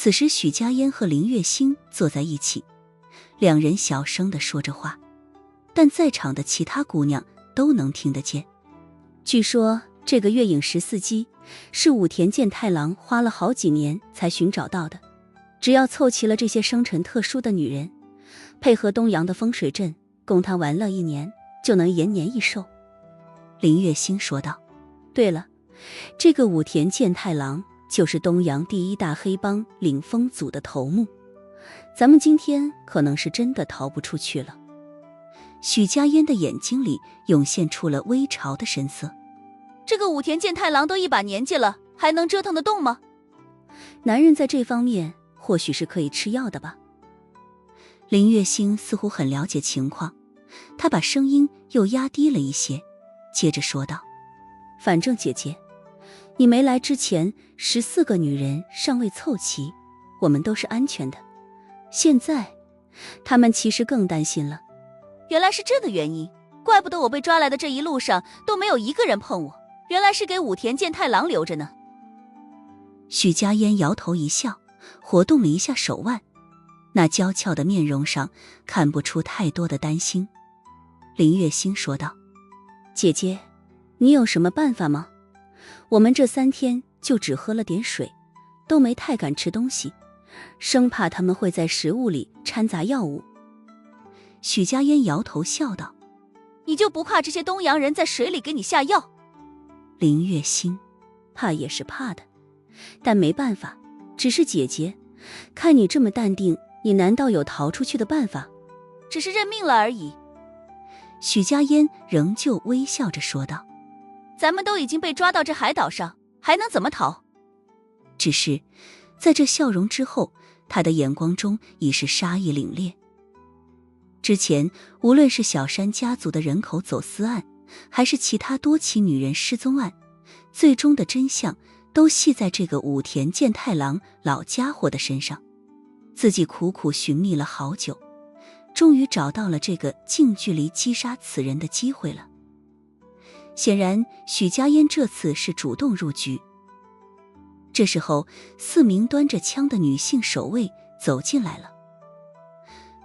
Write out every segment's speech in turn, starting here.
此时许家嫣和林月星坐在一起，两人小声地说着话，但在场的其他姑娘都能听得见。据说这个月影14姬是武田健太郎花了好几年才寻找到的，只要凑齐了这些生辰特殊的女人，配合东洋的风水阵，供他玩乐1年，就能延年益寿。林月星说道。对了，这个武田健太郎就是东洋第一大黑帮领风组的头目，咱们今天可能是真的逃不出去了。许家嫣的眼睛里涌现出了微潮的神色。这个武田健太郎都一把年纪了，还能折腾得动吗？男人在这方面或许是可以吃药的吧。林月星似乎很了解情况，她把声音又压低了一些，接着说道，反正姐姐，你没来之前14个女人尚未凑齐，我们都是安全的。现在他们其实更担心了。原来是这个原因，怪不得我被抓来的这一路上都没有一个人碰我，原来是给武田健太郎留着呢。许家嫣摇头一笑，活动了一下手腕，那娇俏的面容上看不出太多的担心。林月星说道，姐姐，你有什么办法吗？我们这3天就只喝了点水，都没太敢吃东西，生怕他们会在食物里掺杂药物。许家嫣摇头笑道，你就不怕这些东洋人在水里给你下药？林月星，怕也是怕的，但没办法，只是姐姐，看你这么淡定，你难道有逃出去的办法？只是认命了而已。许家嫣仍旧微笑着说道，咱们都已经被抓到这海岛上，还能怎么逃？只是在这笑容之后，她的眼光中已是杀意凛冽。之前无论是小山家族的人口走私案，还是其他多起女人失踪案，最终的真相都系在这个武田健太郎老家伙的身上。自己苦苦寻觅了好久，终于找到了这个近距离击杀此人的机会了。显然许家嫣这次是主动入局。这时候4名端着枪的女性守卫走进来了，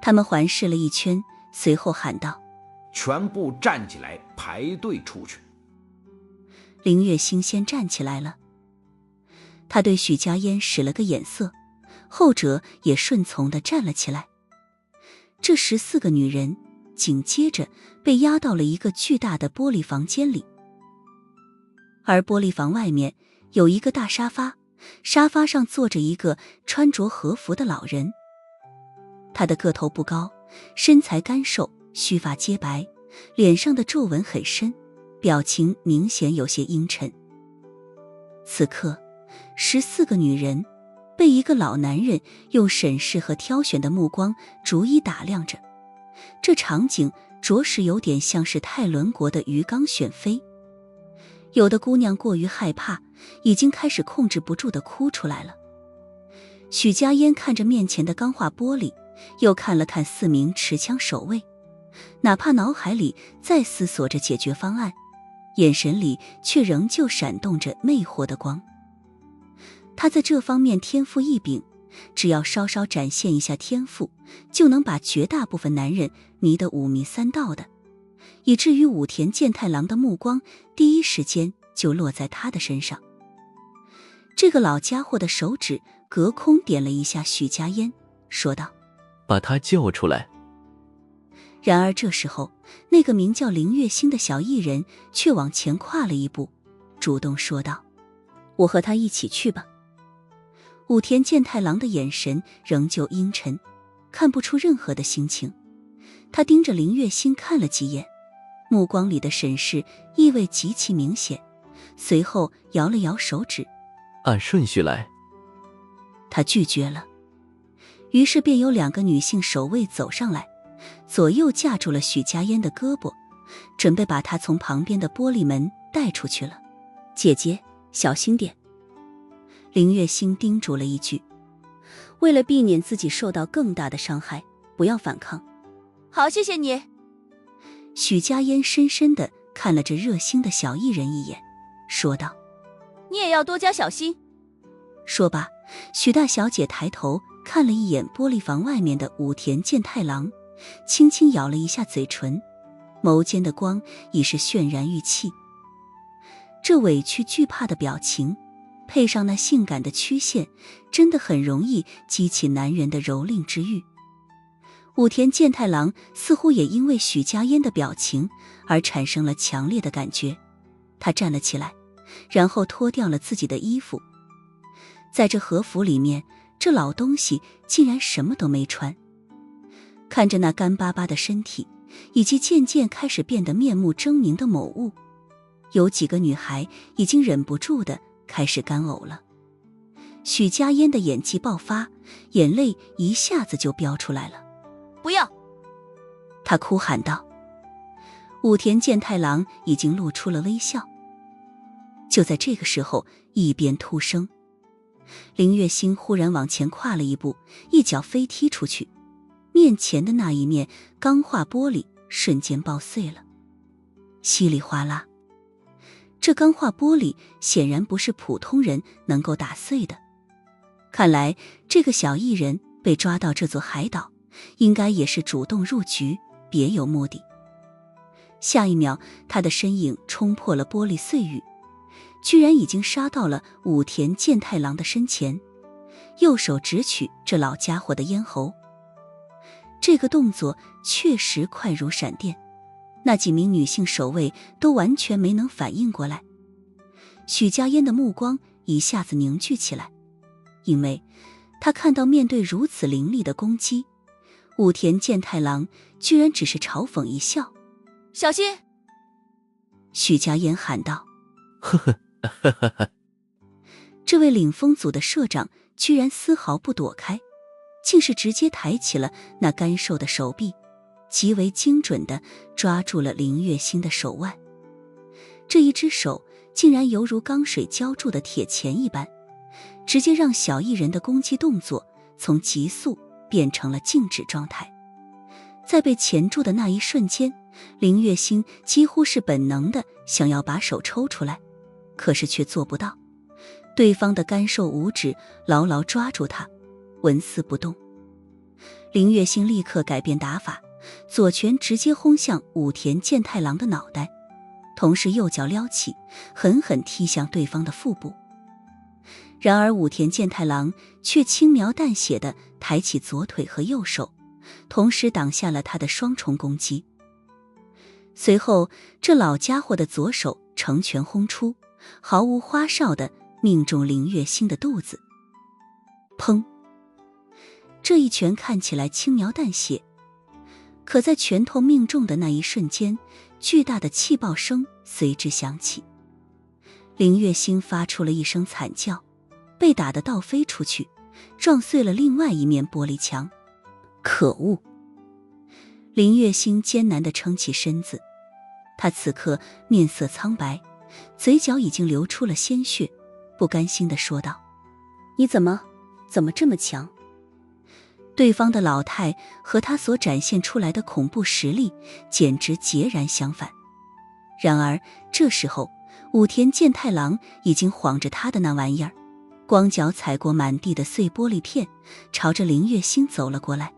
他们环视了一圈，随后喊道，全部站起来排队出去。林月星先站起来了，他对许家嫣使了个眼色，后者也顺从地站了起来。这14个女人紧接着被押到了一个巨大的玻璃房间里，而玻璃房外面有一个大沙发，沙发上坐着一个穿着和服的老人。他的个头不高，身材干瘦，须发皆白，脸上的皱纹很深，表情明显有些阴沉。此刻14个女人被一个老男人用审视和挑选的目光逐一打量着，这场景着实有点像是泰伦国的鱼缸选妃。有的姑娘过于害怕，已经开始控制不住地哭出来了。许家嫣看着面前的钢化玻璃，又看了看4名持枪守卫，哪怕脑海里再思索着解决方案，眼神里却仍旧闪动着魅惑的光。他在这方面天赋异禀，只要稍稍展现一下天赋，就能把绝大部分男人迷得5迷3道的，以至于武田健太郎的目光第一时间就落在他的身上。这个老家伙的手指隔空点了一下许家嫣，说道，把他救出来。然而这时候，那个名叫林月星的小艺人却往前跨了一步，主动说道，我和他一起去吧。武田健太郎的眼神仍旧阴沉，看不出任何的心情。他盯着林月星看了几眼，目光里的审视意味极其明显，随后摇了摇手指，按顺序来。他拒绝了。于是便有2个女性守卫走上来，左右架住了许家嫣的胳膊，准备把她从旁边的玻璃门带出去了。姐姐，小心点。林月星叮嘱了一句，为了避免自己受到更大的伤害，不要反抗。好，谢谢你。许家嫣深深地看了这热心的小艺人一眼，说道，你也要多加小心。说罢，许大小姐抬头看了一眼玻璃房外面的武田健太郎，轻轻咬了一下嘴唇，眸间的光已是渲然欲泣。这委屈惧怕的表情，配上那性感的曲线，真的很容易激起男人的蹂躏之欲。武田健太郎似乎也因为许家烟的表情而产生了强烈的感觉，他站了起来，然后脱掉了自己的衣服。在这和服里面，这老东西竟然什么都没穿。看着那干巴巴的身体，以及渐渐开始变得面目狰狞的某物，有几个女孩已经忍不住的开始干呕了。许家烟的演技爆发，眼泪一下子就飙出来了。不要！他哭喊道。武田健太郎已经露出了微笑。就在这个时候，一边突生，林月星忽然往前跨了一步，一脚飞踢出去，面前的那一面钢化玻璃瞬间爆碎了，稀里哗啦。这钢化玻璃显然不是普通人能够打碎的，看来这个小艺人被抓到这座海岛，应该也是主动入局，别有目的。下一秒，他的身影冲破了玻璃碎域，居然已经杀到了武田健太郎的身前，右手直取这老家伙的咽喉。这个动作确实快如闪电，那几名女性守卫都完全没能反应过来。许家烟的目光一下子凝聚起来，因为他看到面对如此凌厉的攻击，武田健太郎居然只是嘲讽一笑。小心！许家烟喊道。呵呵呵呵呵。这位领风组的社长居然丝毫不躲开，竟是直接抬起了那干瘦的手臂，极为精准地抓住了林月星的手腕。这一只手竟然犹如钢水浇筑的铁钳一般，直接让小艺人的攻击动作从急速变成了静止状态。在被钳住的那一瞬间，林月星几乎是本能的想要把手抽出来，可是却做不到。对方的干瘦五指牢牢抓住他，纹丝不动。林月星立刻改变打法，左拳直接轰向武田健太郎的脑袋，同时右脚撩起，狠狠踢向对方的腹部。然而武田健太郎却轻描淡写地抬起左腿和右手，同时挡下了他的双重攻击。随后这老家伙的左手成拳轰出，毫无花哨地命中林月星的肚子。砰！这一拳看起来轻描淡写，可在拳头命中的那一瞬间，巨大的气爆声随之响起。林月星发出了一声惨叫，被打得倒飞出去，撞碎了另外一面玻璃墙。可恶！林月星艰难地撑起身子，他此刻面色苍白，嘴角已经流出了鲜血，不甘心地说道：你怎么这么强？对方的老态和他所展现出来的恐怖实力简直截然相反。然而这时候武田健太郎已经晃着他的那玩意儿，光脚踩过满地的碎玻璃片，朝着林月星走了过来。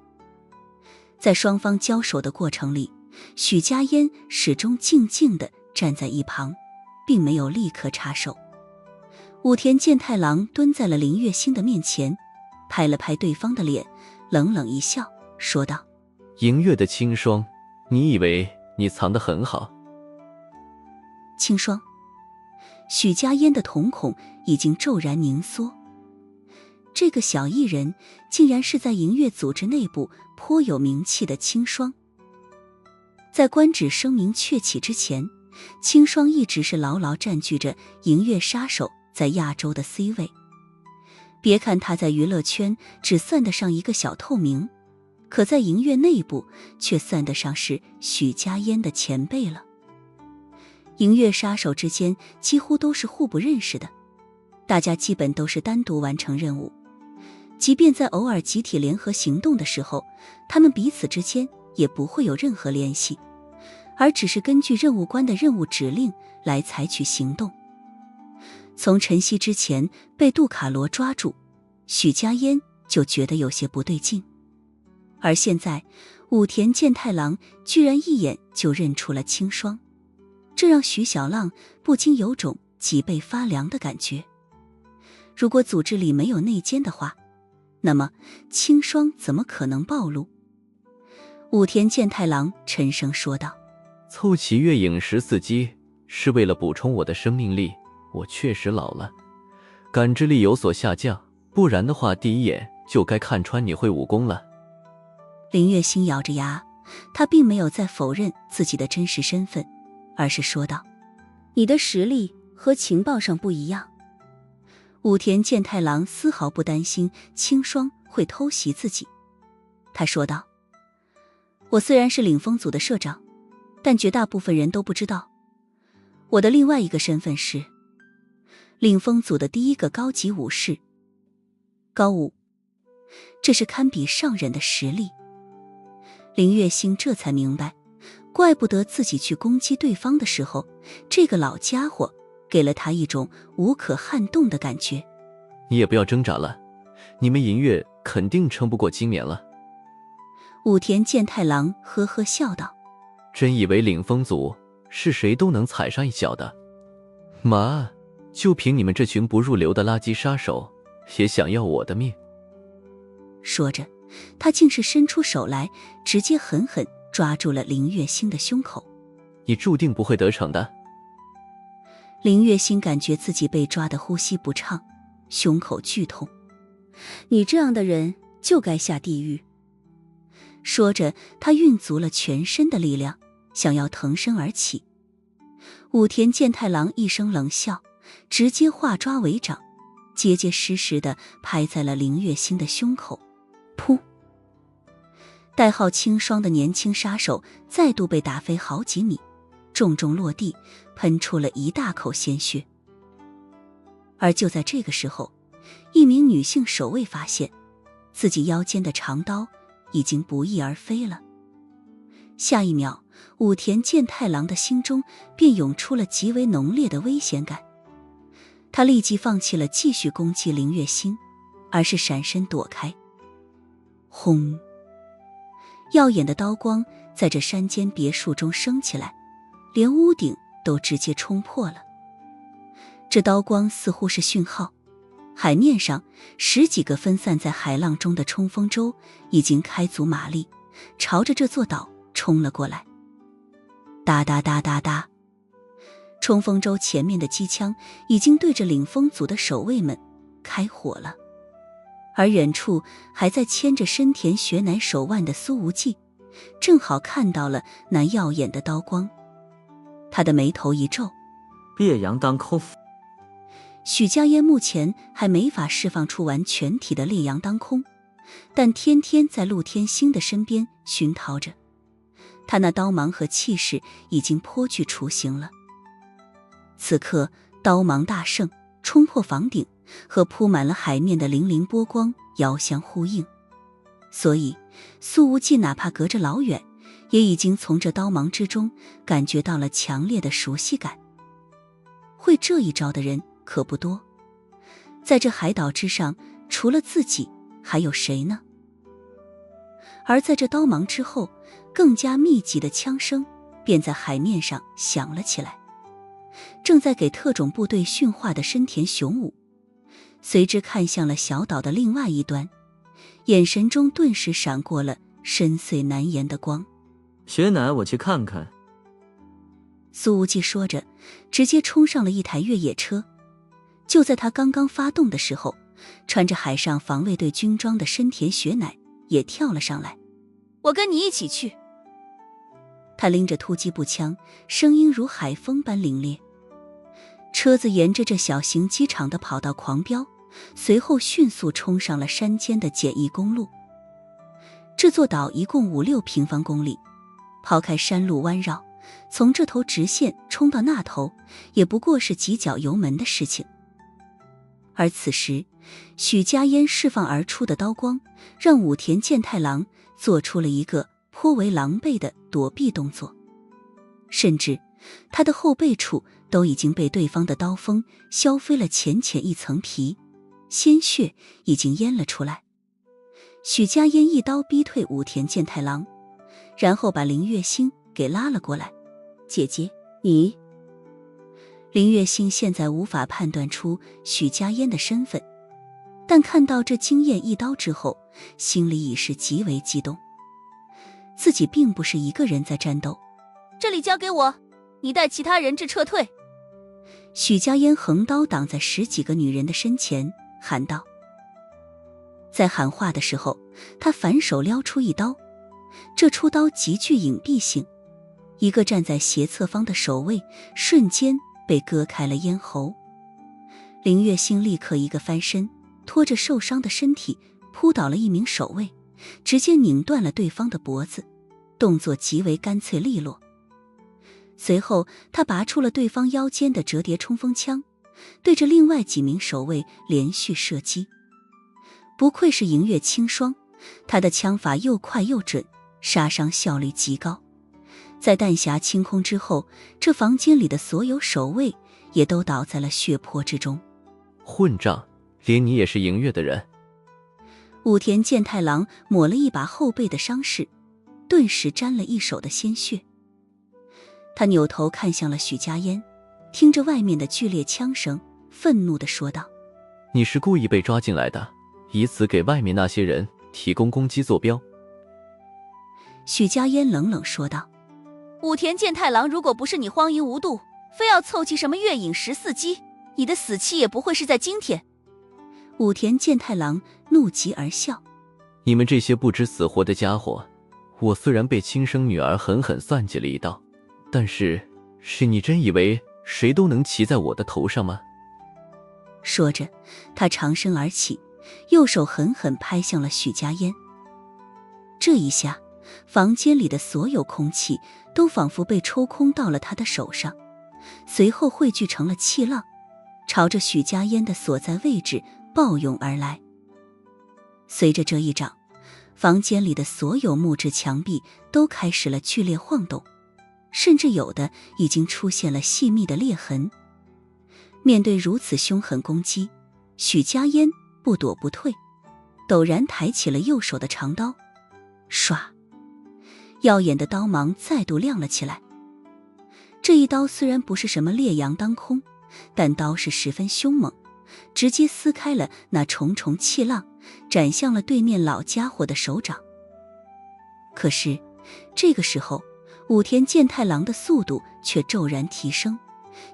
在双方交手的过程里，许家烟始终静静地站在一旁，并没有立刻插手。武田健太郎蹲在了林月星的面前，拍了拍对方的脸，冷冷一笑，说道：银月的清霜，你以为你藏得很好？清霜？许家烟的瞳孔已经骤然凝缩。这个小艺人竟然是在银月组织内部颇有名气的清霜。在官职声名鹊起之前，清霜一直是牢牢占据着银月杀手在亚洲的 C 位。别看他在娱乐圈只算得上一个小透明，可在银月内部却算得上是许家烟的前辈了。银月杀手之间几乎都是互不认识的，大家基本都是单独完成任务，即便在偶尔集体联合行动的时候，他们彼此之间也不会有任何联系，而只是根据任务官的任务指令来采取行动。从晨曦之前被杜卡罗抓住，许家烟就觉得有些不对劲。而现在武田健太郎居然一眼就认出了清霜，这让许小浪不禁有种脊背发凉的感觉。如果组织里没有内奸的话，那么清霜怎么可能暴露？武田健太郎沉声说道：凑齐月影14击是为了补充我的生命力，我确实老了，感知力有所下降，不然的话第一眼就该看穿你会武功了。林月心咬着牙，他并没有再否认自己的真实身份，而是说道：你的实力和情报上不一样。武田健太郎丝毫不担心清霜会偷袭自己，他说道：我虽然是领风组的社长，但绝大部分人都不知道，我的另外一个身份是领风组的第一个高级武士，高武，这是堪比上人的实力。林月星这才明白，怪不得自己去攻击对方的时候，这个老家伙给了他一种无可撼动的感觉。你也不要挣扎了，你们银月肯定撑不过今年了。武田健太郎呵呵笑道：真以为领风组是谁都能踩上一脚的？妈，就凭你们这群不入流的垃圾杀手，也想要我的命？说着，他竟是伸出手来，直接狠狠抓住了林月星的胸口。你注定不会得逞的。林月星感觉自己被抓得呼吸不畅，胸口剧痛。你这样的人就该下地狱。说着，他运足了全身的力量，想要腾身而起。武田健太郎一声冷笑，直接化抓为掌，结结实实地拍在了林月星的胸口。噗！代号清霜的年轻杀手再度被打飞好几米，重重落地，喷出了一大口鲜血。而就在这个时候，一名女性守卫发现自己腰间的长刀已经不翼而飞了。下一秒，武田健太郎的心中便涌出了极为浓烈的危险感。他立即放弃了继续攻击林月星，而是闪身躲开。轰！耀眼的刀光在这山间别墅中升起来，连屋顶都直接冲破了。这刀光似乎是讯号，海面上10几个分散在海浪中的冲锋舟已经开足马力，朝着这座岛冲了过来。哒哒哒哒哒，冲锋舟前面的机枪已经对着领风组的守卫们开火了。而远处还在牵着深田雪乃手腕的苏无忌，正好看到了那耀眼的刀光，他的眉头一皱。烈阳当空。许家烟目前还没法释放出完全体的烈阳当空，但天天在陆天星的身边熏陶着，他那刀芒和气势已经颇具雏形了。此刻刀芒大盛，冲破房顶，和铺满了海面的粼粼波光遥相呼应，所以苏无忌哪怕隔着老远，也已经从这刀芒之中感觉到了强烈的熟悉感。会这一招的人可不多，在这海岛之上，除了自己还有谁呢？而在这刀芒之后，更加密集的枪声便在海面上响了起来。正在给特种部队训话的深田雄武随之看向了小岛的另外一端，眼神中顿时闪过了深邃难言的光。雪乃，我去看看。苏无忌说着，直接冲上了一台越野车。就在他刚刚发动的时候，穿着海上防卫队军装的深田雪乃也跳了上来。我跟你一起去。他拎着突击步枪，声音如海风般凛冽。车子沿着这小型机场的跑道狂飙，随后迅速冲上了山间的简易公路。这座岛一共5-6平方公里，抛开山路弯绕，从这头直线冲到那头，也不过是几脚油门的事情。而此时，许家烟释放而出的刀光，让武田健太郎做出了一个颇为狼狈的躲避动作，甚至他的后背处都已经被对方的刀锋削飞了浅浅一层皮，鲜血已经淹了出来。许家烟一刀逼退武田健太郎，然后把林月星给拉了过来。姐姐，你……林月星现在无法判断出许家烟的身份，但看到这惊艳一刀之后，心里已是极为激动。自己并不是一个人在战斗。这里交给我，你带其他人质撤退。许家烟横刀挡在10几个女人的身前，喊道。在喊话的时候，他反手撩出一刀，这出刀极具隐蔽性，一个站在斜侧方的守卫瞬间被割开了咽喉。林月星立刻一个翻身，拖着受伤的身体扑倒了一名守卫，直接拧断了对方的脖子，动作极为干脆利落。随后他拔出了对方腰间的折叠冲锋枪，对着另外几名守卫连续射击。不愧是银月清霜，他的枪法又快又准，杀伤效率极高。在弹匣清空之后，这房间里的所有守卫也都倒在了血泊之中。混账，连你也是银月的人？武田健太郎抹了一把后背的伤势，顿时沾了一手的鲜血。他扭头看向了许家烟，听着外面的剧烈枪声，愤怒地说道：你是故意被抓进来的，以此给外面那些人提供攻击坐标。许家烟冷冷说道：武田健太郎如果不是你荒淫无度，非要凑齐什么月影14击，你的死期也不会是在今天。武田健太郎怒极而笑：你们这些不知死活的家伙，我虽然被亲生女儿狠狠算计了一刀，但是你真以为谁都能骑在我的头上吗？说着，他长身而起，右手狠狠拍向了许家烟。这一下，房间里的所有空气都仿佛被抽空到了他的手上，随后汇聚成了气浪，朝着许家烟的所在位置暴涌而来。随着这一掌，房间里的所有木质墙壁都开始了剧烈晃动，甚至有的已经出现了细密的裂痕。面对如此凶狠攻击，许家烟不躲不退，陡然抬起了右手的长刀，唰，耀眼的刀芒再度亮了起来。这一刀虽然不是什么烈阳当空，但刀是十分凶猛，直接撕开了那重重气浪，斩向了对面老家伙的手掌。可是这个时候，武田健太郎的速度却骤然提升，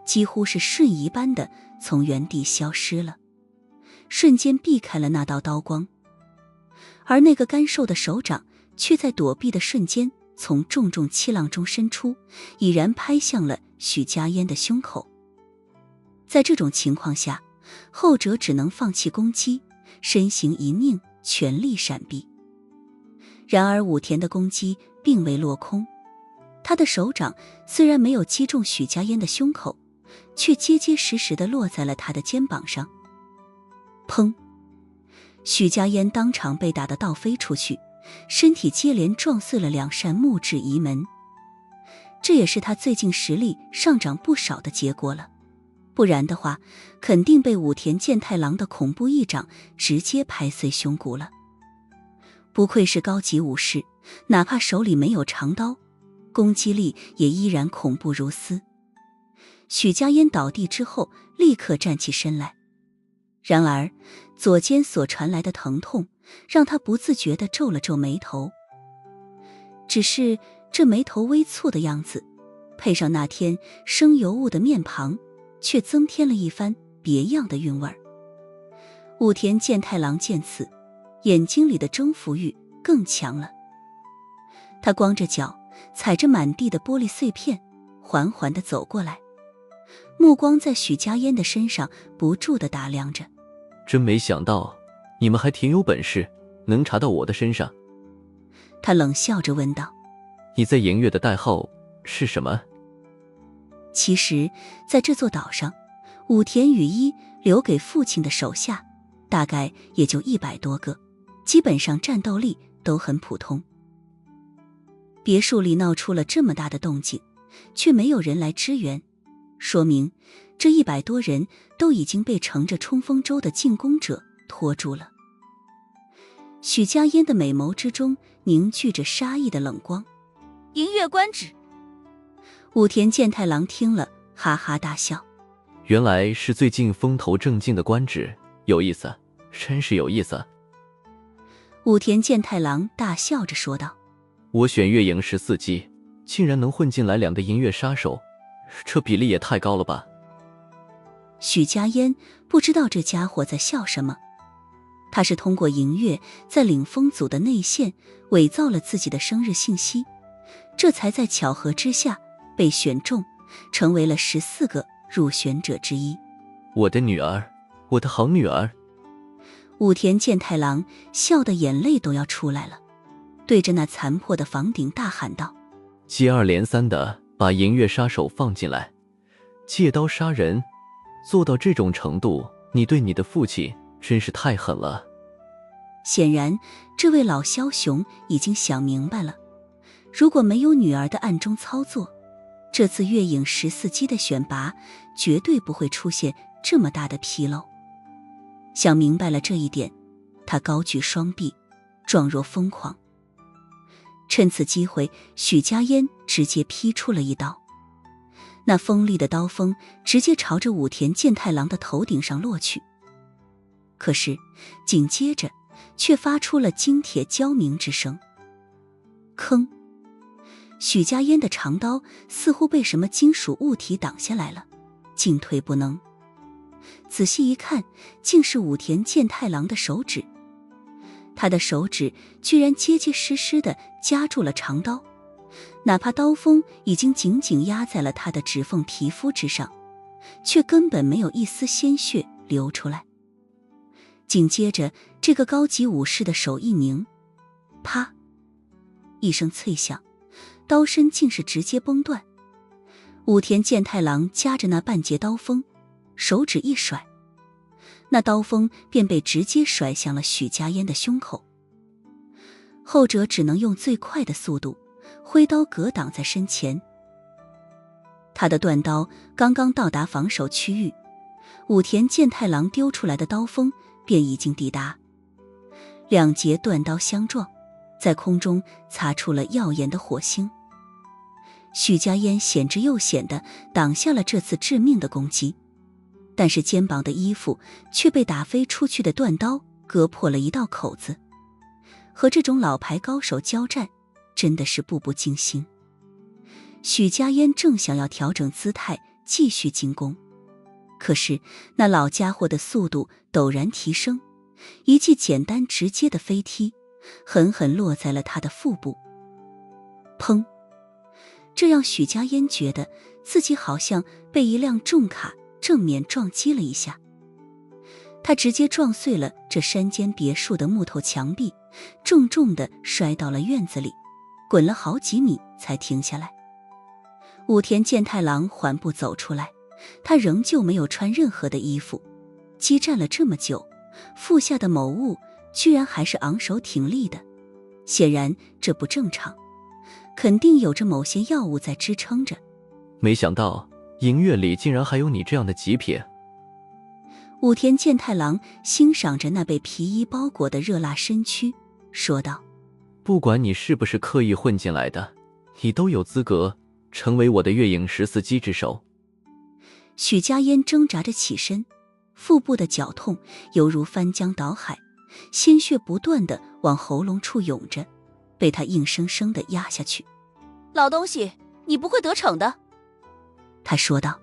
几乎是瞬移般的从原地消失了，瞬间避开了那道刀光。而那个干瘦的手掌却在躲避的瞬间从重重气浪中伸出，已然拍向了许家烟的胸口。在这种情况下，后者只能放弃攻击，身形一拧，全力闪避。然而武田的攻击并未落空，他的手掌虽然没有击中许家烟的胸口，却结结实实地落在了他的肩膀上。砰！许家烟当场被打得倒飞出去，身体接连撞碎了2扇木质移门。这也是他最近实力上涨不少的结果了，不然的话，肯定被武田健太郎的恐怖一掌直接拍碎胸骨了。不愧是高级武士，哪怕手里没有长刀，攻击力也依然恐怖如斯。许家烟倒地之后立刻站起身来，然而左肩所传来的疼痛让他不自觉地皱了皱眉头。只是这眉头微蹙的样子，配上那天生尤物的面庞，却增添了一番别样的韵味儿。武田健太郎见此，眼睛里的征服欲更强了。他光着脚，踩着满地的玻璃碎片，缓缓地走过来，目光在许家烟的身上不住地打量着。真没想到，你们还挺有本事，能查到我的身上。他冷笑着问道：你在银月的代号是什么？其实在这座岛上，武田羽衣留给父亲的手下大概也就100多个，基本上战斗力都很普通。别墅里闹出了这么大的动静，却没有人来支援，说明这100多人都已经被乘着冲锋舟的进攻者拖住了。许家烟的美眸之中凝聚着杀意的冷光。银月官职。武田健太郎听了哈哈大笑，原来是最近风头正劲的官职，有意思，真是有意思。武田健太郎大笑着说道：我选月影14击，竟然能混进来2个银月杀手，这比例也太高了吧。许家烟不知道这家伙在笑什么，他是通过银月在领风组的内线伪造了自己的生日信息，这才在巧合之下被选中，成为了14个入选者之一。我的女儿，我的好女儿。武田健太郎笑得眼泪都要出来了，对着那残破的房顶大喊道：接二连三的把银月杀手放进来，借刀杀人，做到这种程度，你对你的父亲真是太狠了。显然这位老枭雄已经想明白了，如果没有女儿的暗中操作，这次月影14击的选拔绝对不会出现这么大的纰漏。想明白了这一点，他高举双臂，状若疯狂。趁此机会，许家烟直接劈出了一刀，那锋利的刀锋直接朝着武田健太郎的头顶上落去。可是紧接着却发出了金铁交鸣之声。吭！许家烟的长刀似乎被什么金属物体挡下来了，进退不能。仔细一看，竟是武田健太郎的手指，他的手指居然结结实实地夹住了长刀，哪怕刀锋已经紧紧压在了他的指缝皮肤之上，却根本没有一丝鲜血流出来。紧接着，这个高级武士的手一拧，啪一声脆响，刀身竟是直接崩断。武田健太郎夹着那半截刀锋，手指一甩，那刀锋便被直接甩向了许家烟的胸口。后者只能用最快的速度挥刀格挡在身前。他的断刀刚刚到达防守区域，武田健太郎丢出来的刀锋便已经抵达，两节断刀相撞，在空中擦出了耀眼的火星。许家烟险之又险地挡下了这次致命的攻击，但是肩膀的衣服却被打飞出去的断刀割破了一道口子。和这种老牌高手交战，真的是步步惊心。许家烟正想要调整姿态继续进攻，可是那老家伙的速度陡然提升，一记简单直接的飞踢狠狠落在了他的腹部。砰！这让许家烟觉得自己好像被一辆重卡正面撞击了一下，他直接撞碎了这山间别墅的木头墙壁，重重地摔到了院子里，滚了好几米才停下来。武田健太郎缓步走出来，他仍旧没有穿任何的衣服，激战了这么久，腹下的某物居然还是昂首挺立的，显然这不正常，肯定有着某些药物在支撑着。没想到银月里竟然还有你这样的极品。武田健太郎欣赏着那被皮衣包裹的热辣身躯，说道：不管你是不是刻意混进来的，你都有资格成为我的月影14击之首。许家烟挣扎着起身，腹部的绞痛犹如翻江倒海，鲜血不断地往喉咙处涌着，被他硬生生地压下去。老东西，你不会得逞的，他说道。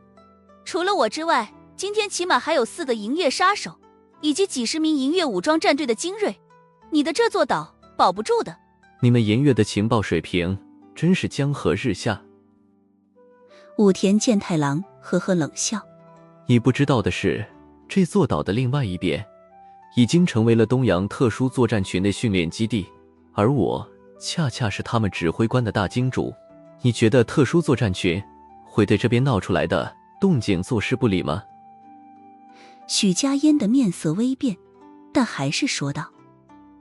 除了我之外，今天起码还有4个银月杀手，以及几十名银月武装战队的精锐，你的这座岛保不住的。你们银月的情报水平真是江河日下。武田健太郎呵呵冷笑。你不知道的是，这座岛的另外一边已经成为了东洋特殊作战群的训练基地，而我恰恰是他们指挥官的大金主。你觉得特殊作战群会对这边闹出来的动静坐视不理吗？许家烟的面色微变，但还是说道：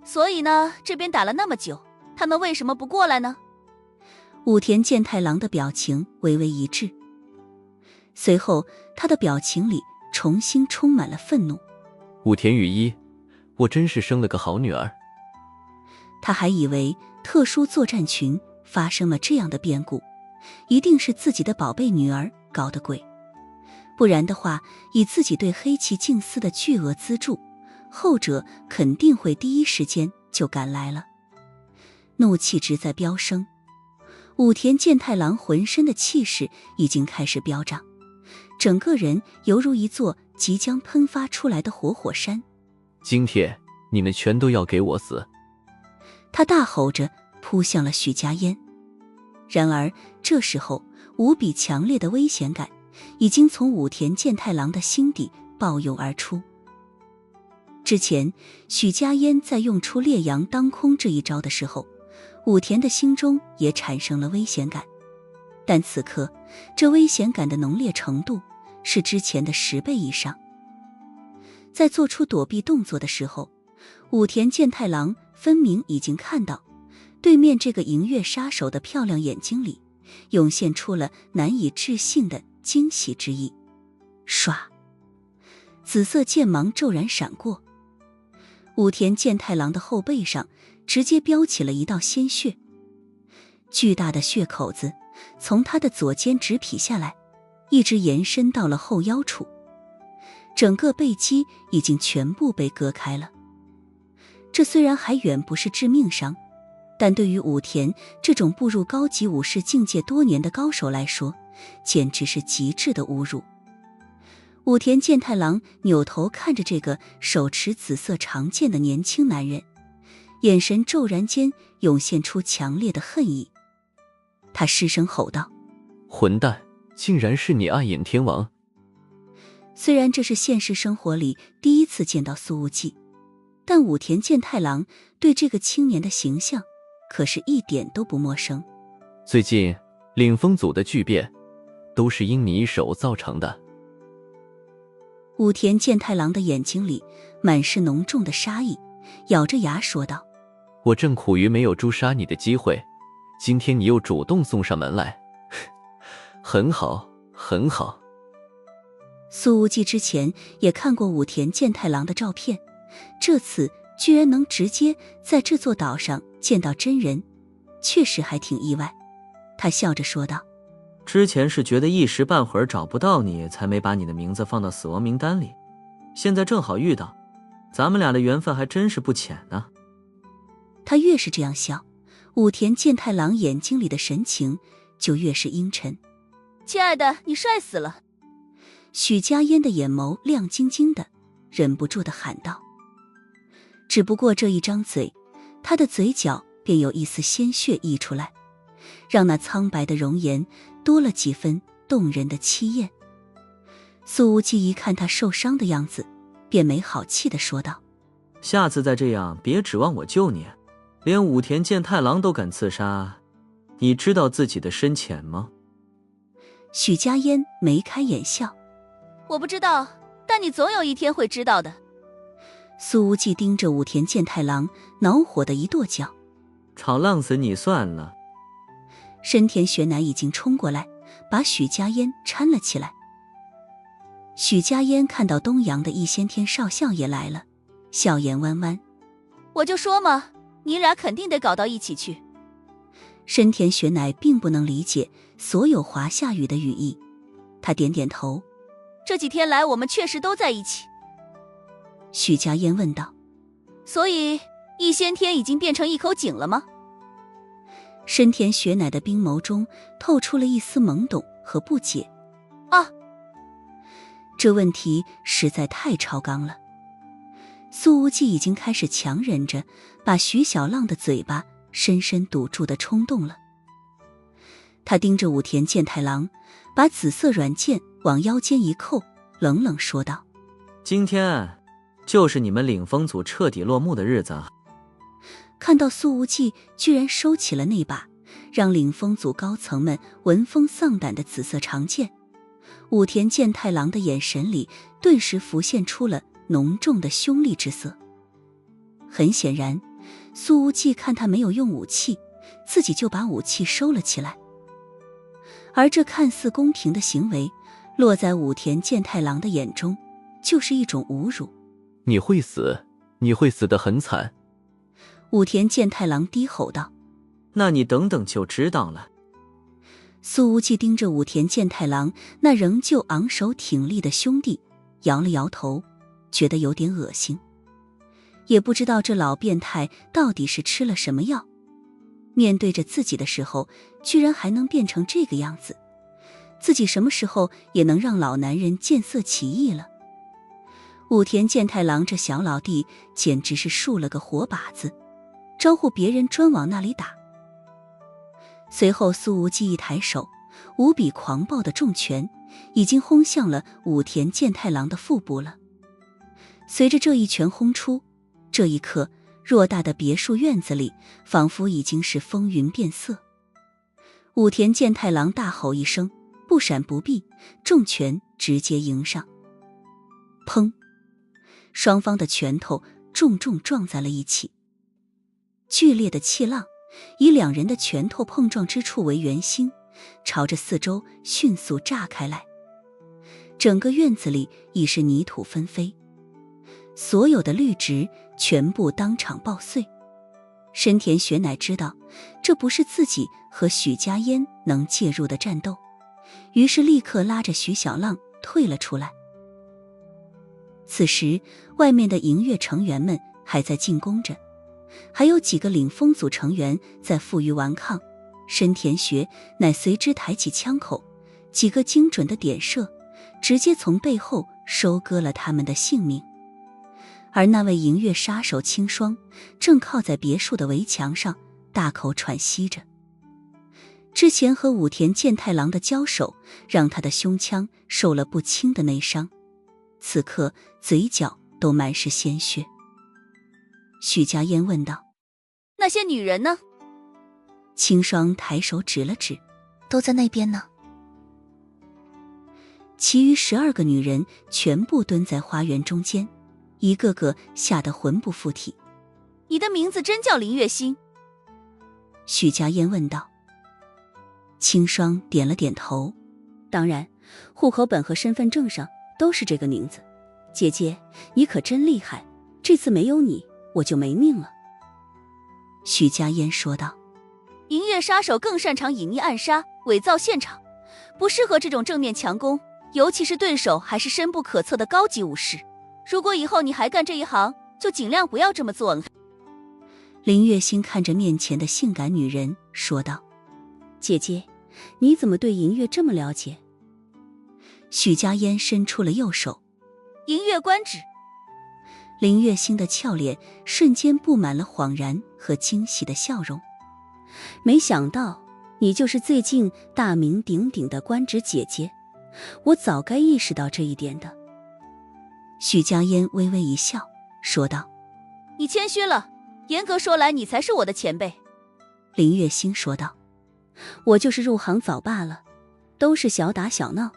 所以呢，这边打了那么久，他们为什么不过来呢？武田健太郎的表情微微一滞，随后他的表情里重新充满了愤怒。武田雨一，我真是生了个好女儿。他还以为特殊作战群发生了这样的变故，一定是自己的宝贝女儿搞的鬼，不然的话，以自己对黑崎静司的巨额资助，后者肯定会第一时间就赶来了。怒气值在飙升，武田健太郎浑身的气势已经开始飙涨，整个人犹如一座即将喷发出来的活火山。今天你们全都要给我死！他大吼着扑向了许家烟。然而这时候，无比强烈的危险感已经从武田健太郎的心底暴涌而出。之前许家烟在用出烈阳当空这一招的时候，武田的心中也产生了危险感，但此刻这危险感的浓烈程度是之前的10倍以上。在做出躲避动作的时候，武田健太郎分明已经看到对面这个银月杀手的漂亮眼睛里涌现出了难以置信的惊喜之意。唰，紫色剑芒骤然闪过，武田健太郎的后背上直接飙起了一道鲜血，巨大的血口子从他的左肩直劈下来，一直延伸到了后腰处，整个背肌已经全部被割开了。这虽然还远不是致命伤，但对于武田这种步入高级武士境界多年的高手来说，简直是极致的侮辱。武田健太郎扭头看着这个手持紫色长剑的年轻男人，眼神骤然间涌现出强烈的恨意。他失声吼道：混蛋，竟然是你暗影天王！虽然这是现实生活里第一次见到苏无忌，但武田健太郎对这个青年的形象可是一点都不陌生。最近领风组的巨变都是因你一手造成的。武田健太郎的眼睛里满是浓重的杀意，咬着牙说道：我正苦于没有诛杀你的机会，今天你又主动送上门来，很好很好。苏无忌之前也看过武田健太郎的照片，这次居然能直接在这座岛上见到真人，确实还挺意外。他笑着说道：之前是觉得一时半会儿找不到你，才没把你的名字放到死亡名单里，现在正好遇到，咱们俩的缘分还真是不浅呢。他越是这样笑，武田健太郎眼睛里的神情就越是阴沉。亲爱的，你帅死了！许家烟的眼眸亮晶晶的，忍不住地喊道。只不过这一张嘴，他的嘴角便有一丝鲜血溢出来，让那苍白的容颜多了几分动人的凄艳。苏无忌一看他受伤的样子，便没好气地说道：下次再这样，别指望我救你，连武田健太郎都敢刺杀，你知道自己的深浅吗？许家烟眉开眼笑：我不知道，但你总有一天会知道的。苏无忌盯着武田健太郎，恼火的一跺脚：吵浪死你算了。深田雪乃已经冲过来，把许家烟搀了起来。许家烟看到东洋的一先天少校也来了，笑颜弯弯：我就说嘛，你俩肯定得搞到一起去。深田雪乃并不能理解所有华夏语的语义，他点点头：这几天来我们确实都在一起。许家烟问道：所以一先天已经变成一口井了吗？深田雪乃的冰眸中透出了一丝懵懂和不解。啊，这问题实在太超纲了。苏无忌已经开始强忍着把徐小浪的嘴巴深深堵住的冲动了。他盯着武田健太郎，把紫色软剑往腰间一扣，冷冷说道：今天就是你们领风组彻底落幕的日子啊！看到苏无忌居然收起了那把让领风组高层们闻风丧胆的紫色长剑，武田健太郎的眼神里顿时浮现出了浓重的凶厉之色。很显然，苏无忌看他没有用武器，自己就把武器收了起来。而这看似公平的行为，落在武田健太郎的眼中就是一种侮辱。你会死，你会死得很惨。武田健太郎低吼道。那你等等就知道了。苏无忌盯着武田健太郎那仍旧昂首挺立的兄弟，摇了摇头，觉得有点恶心。也不知道这老变态到底是吃了什么药，面对着自己的时候，居然还能变成这个样子。自己什么时候也能让老男人见色起意了？武田健太郎这小老弟简直是竖了个活靶子，招呼别人专往那里打。随后苏无忌一抬手，无比狂暴的重拳已经轰向了武田健太郎的腹部了。随着这一拳轰出，这一刻偌大的别墅院子里仿佛已经是风云变色。武田健太郎大吼一声，不闪不避，重拳直接迎上。砰！双方的拳头重重撞在了一起，剧烈的气浪以两人的拳头碰撞之处为圆心，朝着四周迅速炸开来。整个院子里已是泥土纷飞，所有的绿植全部当场爆碎。深田雪乃知道这不是自己和许家烟能介入的战斗，于是立刻拉着许小浪退了出来。此时外面的银月成员们还在进攻着，还有几个领风组成员在负隅顽抗。深田雪乃随之抬起枪口，几个精准的点射直接从背后收割了他们的性命。而那位银月杀手青霜正靠在别墅的围墙上大口喘息着。之前和武田健太郎的交手让他的胸腔受了不轻的内伤，此刻嘴角都满是鲜血。许家烟问道：那些女人呢？青霜抬手指了指：都在那边呢。其余12个女人全部蹲在花园中间，一个个吓得魂不附体。你的名字真叫林月心？许家烟问道。青霜点了点头：当然，户口本和身份证上都是这个名字。姐姐，你可真厉害，这次没有你，我就没命了。许家烟说道。银月杀手更擅长隐匿暗杀，伪造现场，不适合这种正面强攻，尤其是对手还是深不可测的高级武士。如果以后你还干这一行，就尽量不要这么做。林月心看着面前的性感女人说道。姐姐，你怎么对银月这么了解？许家烟伸出了右手。银月官职。林月心的俏脸瞬间布满了恍然和惊喜的笑容。没想到你就是最近大名鼎鼎的官职姐姐，我早该意识到这一点的。许家烟微微一笑说道。你谦虚了，严格说来你才是我的前辈。林月心说道。我就是入行早罢了，都是小打小闹，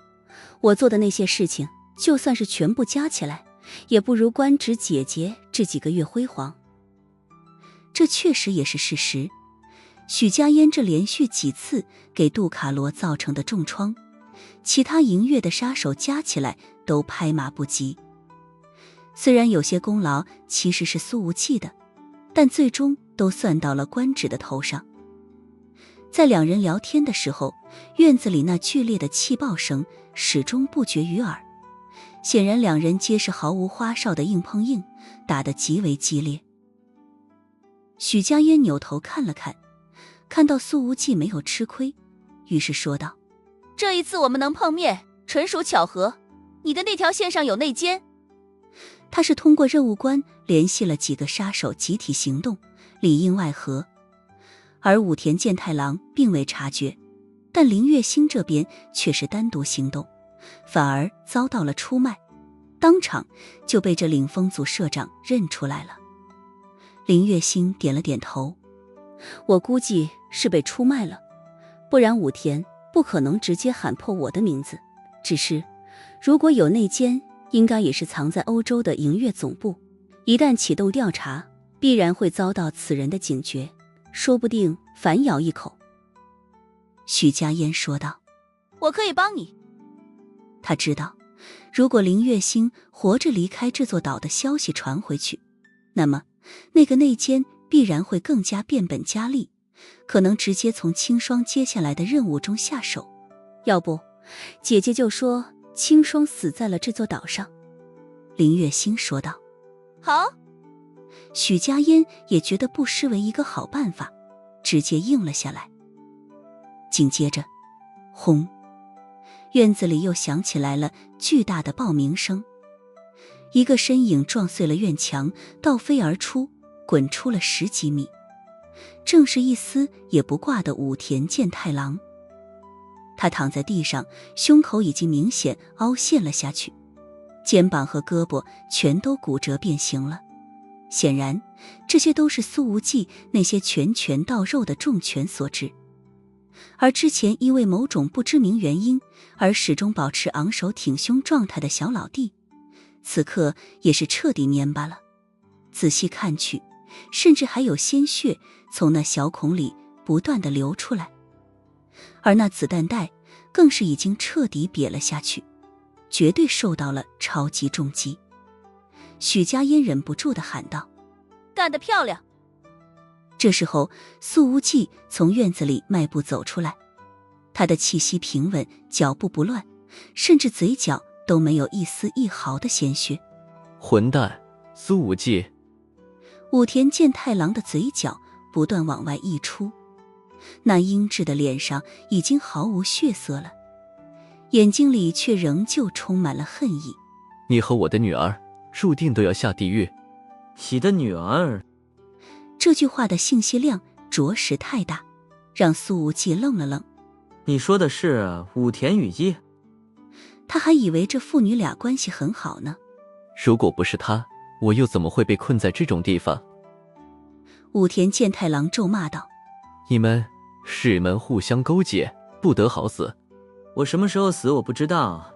我做的那些事情就算是全部加起来，也不如官职姐姐这几个月辉煌。这确实也是事实。许家烟这连续几次给杜卡罗造成的重创，其他银月的杀手加起来都拍马不及。虽然有些功劳其实是苏无忌的，但最终都算到了官职的头上。在两人聊天的时候，院子里那剧烈的气爆声始终不绝于耳，显然两人皆是毫无花哨的硬碰硬，打得极为激烈。许家烟扭头看了看，看到苏无忌没有吃亏，于是说道：这一次我们能碰面纯属巧合，你的那条线上有内奸。他是通过任务关联系了几个杀手集体行动，里应外合，而武田健太郎并未察觉，但林月星这边却是单独行动，反而遭到了出卖，当场就被这领风组社长认出来了。林月星点了点头：我估计是被出卖了，不然武田不可能直接喊破我的名字。只是如果有内奸，应该也是藏在欧洲的银月总部，一旦启动调查，必然会遭到此人的警觉，说不定反咬一口。许家烟说道：我可以帮你。他知道，如果林月星活着离开这座岛的消息传回去，那么那个内奸必然会更加变本加厉，可能直接从清霜接下来的任务中下手。要不，姐姐就说清霜死在了这座岛上。林月心说道。好。许家烟也觉得不失为一个好办法，直接应了下来。紧接着，轰，院子里又响起来了巨大的爆鸣声，一个身影撞碎了院墙，倒飞而出，滚出了10几米，正是一丝也不挂的武田健太郎。他躺在地上，胸口已经明显凹陷了下去，肩膀和胳膊全都骨折变形了。显然，这些都是苏无忌那些拳拳到肉的重拳所致。而之前因为某种不知名原因而始终保持昂首挺胸状态的小老弟，此刻也是彻底蔫巴了。仔细看去，甚至还有鲜血从那小孔里不断地流出来，而那子弹带更是已经彻底瘪了下去，绝对受到了超级重击。许家烟忍不住地喊道：干得漂亮！这时候，苏无忌从院子里迈步走出来，他的气息平稳，脚步不乱，甚至嘴角都没有一丝一毫的鲜血。混蛋，苏无忌！武田健太郎的嘴角不断往外溢出，那英质的脸上已经毫无血色了，眼睛里却仍旧充满了恨意。你和我的女儿注定都要下地狱。你的女儿？这句话的信息量着实太大，让苏无忌愣了愣。你说的是武田雨衣？他还以为这父女俩关系很好呢。如果不是他，我又怎么会被困在这种地方？武田健太郎咒骂道：你们世门互相勾结，不得好死。我什么时候死我不知道，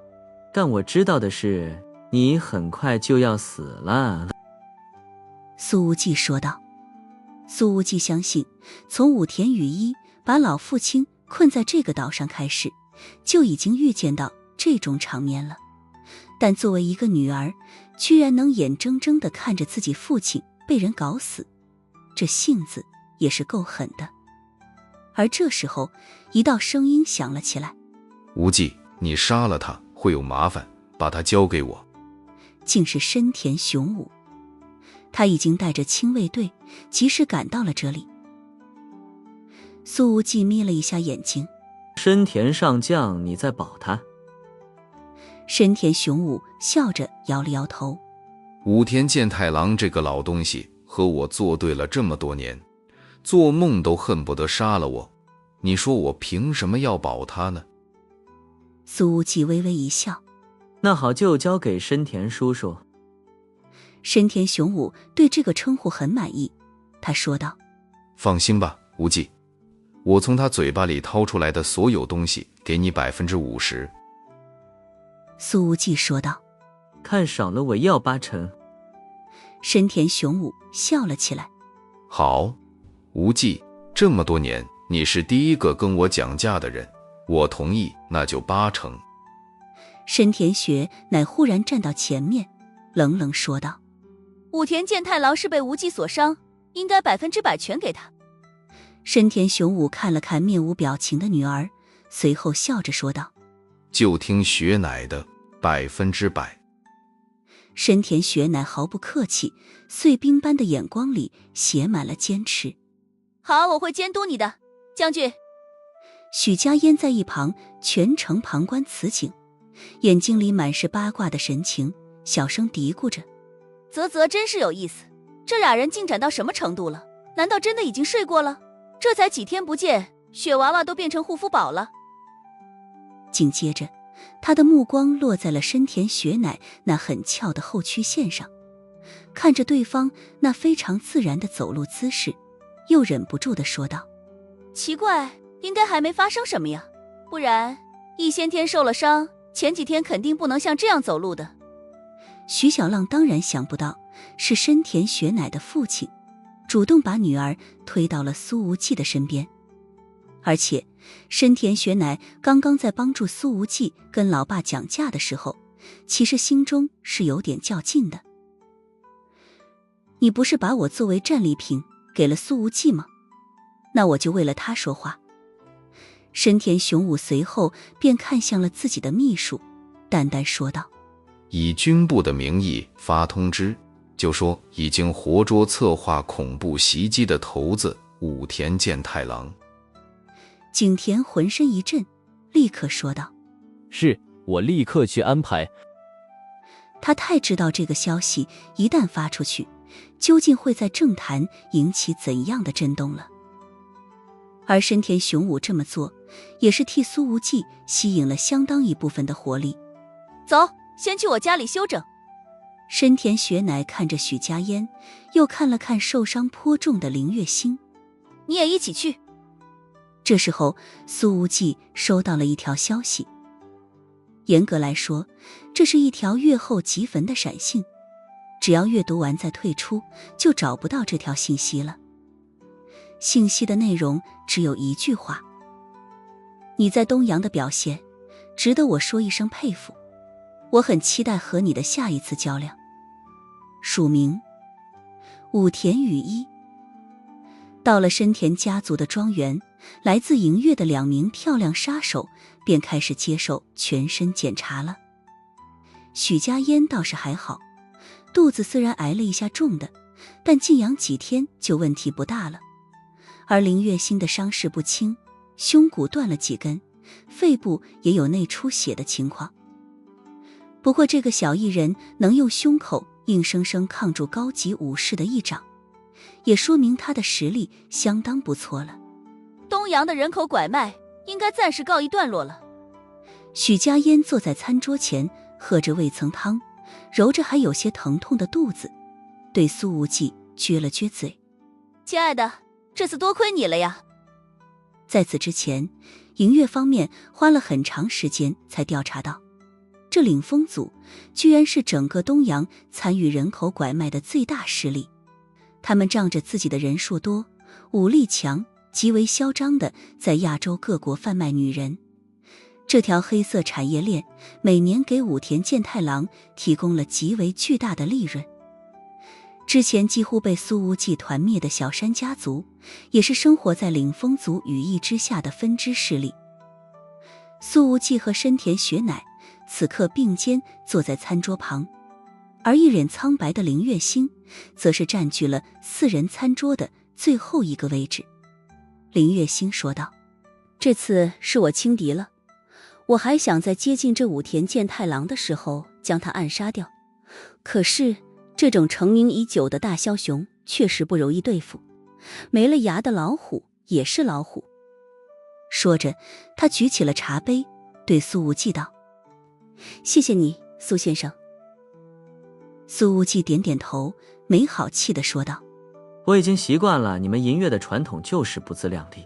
但我知道的是你很快就要死了。苏无忌说道。苏无忌相信，从武田雨衣把老父亲困在这个岛上开始，就已经预见到这种场面了。但作为一个女儿，居然能眼睁睁地看着自己父亲被人搞死，这性子也是够狠的。而这时候，一道声音响了起来：无忌，你杀了他会有麻烦，把他交给我。竟是深田雄武。他已经带着亲卫队及时赶到了这里。苏无忌眯了一下眼睛：深田上将，你在保他？深田雄武笑着摇了摇头：武田健太郎这个老东西和我作对了这么多年，做梦都恨不得杀了我，你说我凭什么要保他呢？苏无忌微微一笑：那好，就交给深田叔叔。深田雄武对这个称呼很满意，他说道：放心吧，无忌，我从他嘴巴里掏出来的所有东西给你50%。苏无忌说道：看少了我要80%。深田雄武笑了起来：好，无忌，这么多年你是第一个跟我讲价的人，我同意，那就80%。深田学乃忽然站到前面，冷冷说道：武田健太郎是被无忌所伤，应该100%全给他。深田雄武看了看面无表情的女儿，随后笑着说道：就听雪乃的，100%。深田雪乃毫不客气，碎冰般的眼光里写满了坚持。好，我会监督你的，将军。许家烟在一旁全程旁观此景，眼睛里满是八卦的神情，小声嘀咕着：啧，真是有意思，这俩人进展到什么程度了？难道真的已经睡过了？这才几天不见，雪娃娃都变成护肤宝了。紧接着，他的目光落在了深田雪乃那很翘的后曲线上，看着对方那非常自然的走路姿势，又忍不住地说道：奇怪，应该还没发生什么呀，不然易先天受了伤，前几天肯定不能像这样走路的。徐小浪当然想不到，是深田雪乃的父亲主动把女儿推到了苏无忌的身边，而且深田雪乃刚刚在帮助苏无忌跟老爸讲价的时候，其实心中是有点较劲的。你不是把我作为战利品给了苏无忌吗？那我就为了他说话。深田雄武随后便看向了自己的秘书，淡淡说道：以军部的名义发通知，就说已经活捉策划恐怖袭击的头子武田健太郎。景田浑身一震，立刻说道：是，我立刻去安排。他太知道这个消息一旦发出去，究竟会在政坛引起怎样的震动了。而深田雄武这么做，也是替苏无忌吸引了相当一部分的活力。走，先去我家里休整。深田雪乃看着许家烟，又看了看受伤颇重的林月星，你也一起去。这时候，苏无忌收到了一条消息。严格来说，这是一条阅后即焚的闪信，只要阅读完再退出，就找不到这条信息了。信息的内容只有一句话：你在东阳的表现，值得我说一声佩服。我很期待和你的下一次较量。署名：武田羽一。到了深田家族的庄园，来自营月的2名漂亮杀手便开始接受全身检查了。许家烟倒是还好，肚子虽然挨了一下重的，但静养几天就问题不大了。而林月星的伤势不轻，胸骨断了几根，肺部也有内出血的情况。不过这个小艺人能用胸口硬生生抗住高级武士的一掌，也说明他的实力相当不错了。东阳的人口拐卖应该暂时告一段落了。许家烟坐在餐桌前，喝着味噌汤，揉着还有些疼痛的肚子，对苏无忌撅了撅嘴：亲爱的，这次多亏你了呀。在此之前，营月方面花了很长时间才调查到，这领风组居然是整个东阳参与人口拐卖的最大势力。他们仗着自己的人数多，武力强，极为嚣张地在亚洲各国贩卖女人。这条黑色产业链每年给武田健太郎提供了极为巨大的利润。之前几乎被苏无忌团灭的小山家族，也是生活在领风族羽翼之下的分支势力。苏无忌和深田雪乃此刻并肩坐在餐桌旁，而一脸苍白的林月星则是占据了4人餐桌的最后一个位置。林月星说道：这次是我轻敌了，我还想在接近这武田健太郎的时候将他暗杀掉，可是这种成名已久的大枭雄确实不容易对付，没了牙的老虎也是老虎。说着，他举起了茶杯，对苏无忌道：谢谢你，苏先生。苏无忌点点头，没好气地说道：我已经习惯了，你们银月的传统就是不自量力。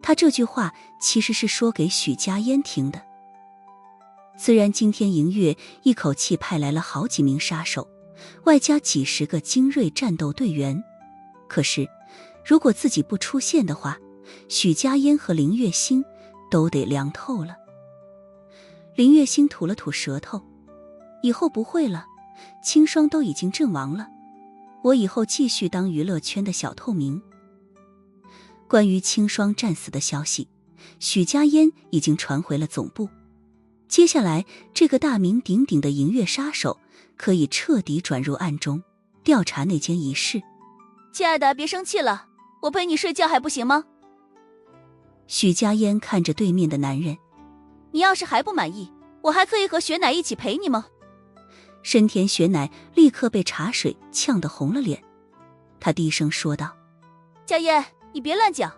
他这句话其实是说给许家烟听的。虽然今天银月一口气派来了好几名杀手，外加几十个精锐战斗队员，可是如果自己不出现的话，许家烟和林月星都得凉透了。林月星吐了吐舌头：以后不会了，青霜都已经阵亡了，我以后继续当娱乐圈的小透明。关于青霜战死的消息，许家烟已经传回了总部。接下来，这个大名鼎鼎的银月杀手可以彻底转入暗中，调查那间仪式。亲爱的，别生气了，我陪你睡觉还不行吗？许家烟看着对面的男人：你要是还不满意，我还可以和雪乃一起陪你吗？深田雪乃立刻被茶水呛得红了脸，他低声说道：家烟，你别乱讲。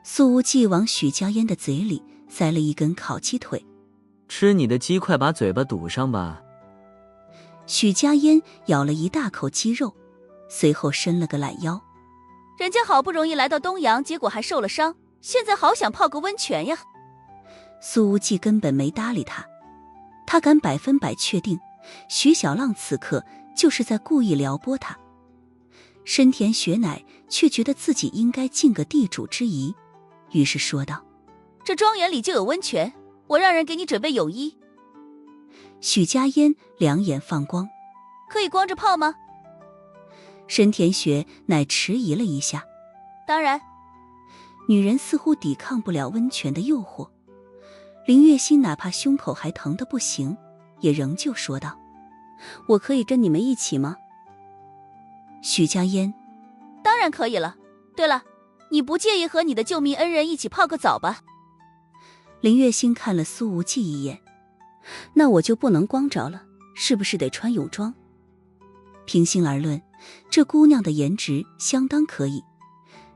苏无忌往许家烟的嘴里塞了一根烤鸡腿：吃你的鸡，快把嘴巴堵上吧。许家烟咬了一大口鸡肉，随后伸了个懒腰：人家好不容易来到东阳，结果还受了伤，现在好想泡个温泉呀。苏无忌根本没搭理他，他敢100%确定徐小浪此刻就是在故意撩拨他。深田雪乃却觉得自己应该尽个地主之谊，于是说道：这庄园里就有温泉，我让人给你准备泳衣。许家烟两眼放光：可以光着泡吗？深田雪乃迟疑了一下。当然。女人似乎抵抗不了温泉的诱惑，林月心哪怕胸口还疼得不行，也仍旧说道：我可以跟你们一起吗？许家嫣：当然可以了。对了，你不介意和你的救命恩人一起泡个澡吧？林月心看了苏无忌一眼：那我就不能光着了，是不是得穿泳装？平心而论，这姑娘的颜值相当可以，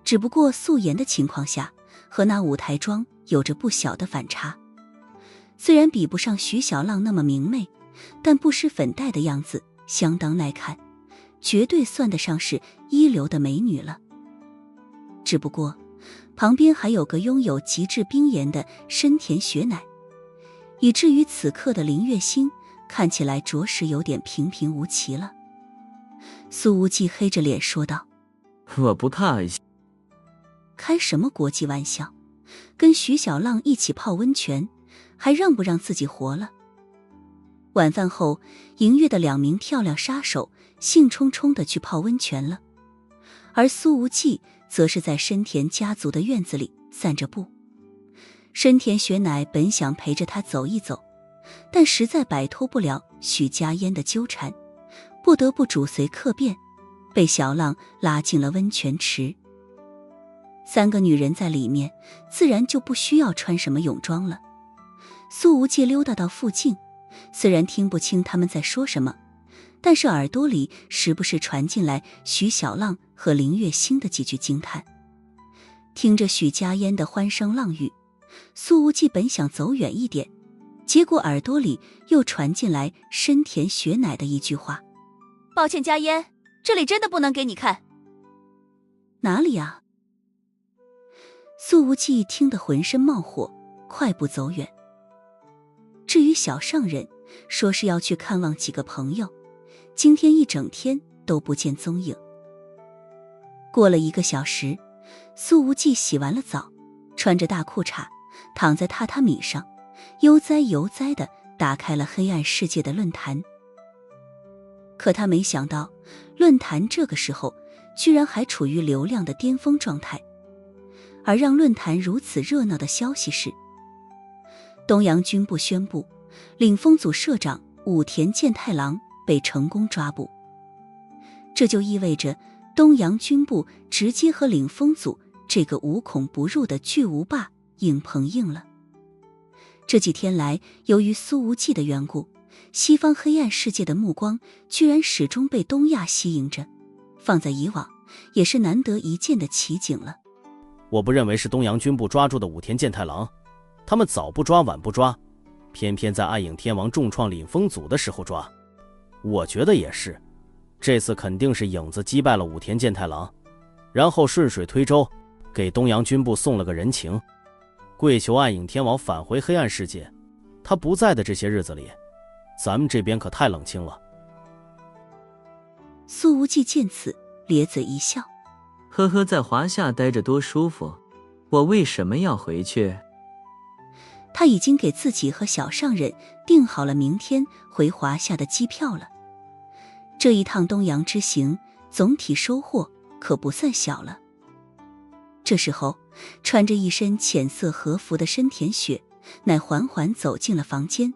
只不过素颜的情况下和那舞台妆有着不小的反差。虽然比不上徐小浪那么明媚，但不施粉黛的样子相当耐看，绝对算得上是一流的美女了。只不过旁边还有个拥有极致冰颜的深田雪乃，以至于此刻的林月心看起来着实有点平平无奇了。苏无忌黑着脸说道：我不怕。开什么国际玩笑，跟徐小浪一起泡温泉，还让不让自己活了？晚饭后，迎月的2名漂亮杀手兴冲冲地去泡温泉了，而苏无忌则是在深田家族的院子里散着步。深田雪乃本想陪着他走一走，但实在摆脱不了许家嫣的纠缠，不得不主随客便，被小浪拉进了温泉池。3个女人在里面，自然就不需要穿什么泳装了。苏无忌溜达到附近，虽然听不清他们在说什么，但是耳朵里时不时传进来徐小浪和林月心的几句惊叹。听着许家嫣的欢声浪语，苏无忌本想走远一点，结果耳朵里又传进来深田雪乃的一句话：抱歉家嫣，这里真的不能给你看。哪里啊？苏无忌听得浑身冒火，快步走远。至于小上人，说是要去看望几个朋友，今天一整天都不见踪影。过了1个小时，苏无忌洗完了澡，穿着大裤衩，躺在榻榻米上，悠哉悠哉地打开了黑暗世界的论坛。可他没想到，论坛这个时候居然还处于流量的巅峰状态。而让论坛如此热闹的消息是，东洋军部宣布领风组社长武田健太郎被成功抓捕。这就意味着东洋军部直接和领风组这个无孔不入的巨无霸硬碰硬了。这几天来，由于苏无忌的缘故，西方黑暗世界的目光居然始终被东亚吸引着，放在以往也是难得一见的奇景了。我不认为是东洋军部抓住的武田健太郎，他们早不抓晚不抓，偏偏在暗影天王重创领风组的时候抓。我觉得也是，这次肯定是影子击败了武田健太郎，然后顺水推舟给东洋军部送了个人情，跪求暗影天王返回黑暗世界。他不在的这些日子里，咱们这边可太冷清了。苏无忌见此咧嘴一笑，呵呵，在华夏待着多舒服，我为什么要回去？他已经给自己和小上人订好了明天回华夏的机票了。这一趟东洋之行总体收获可不算小了。这时候，穿着一身浅色和服的深田雪乃缓缓走进了房间，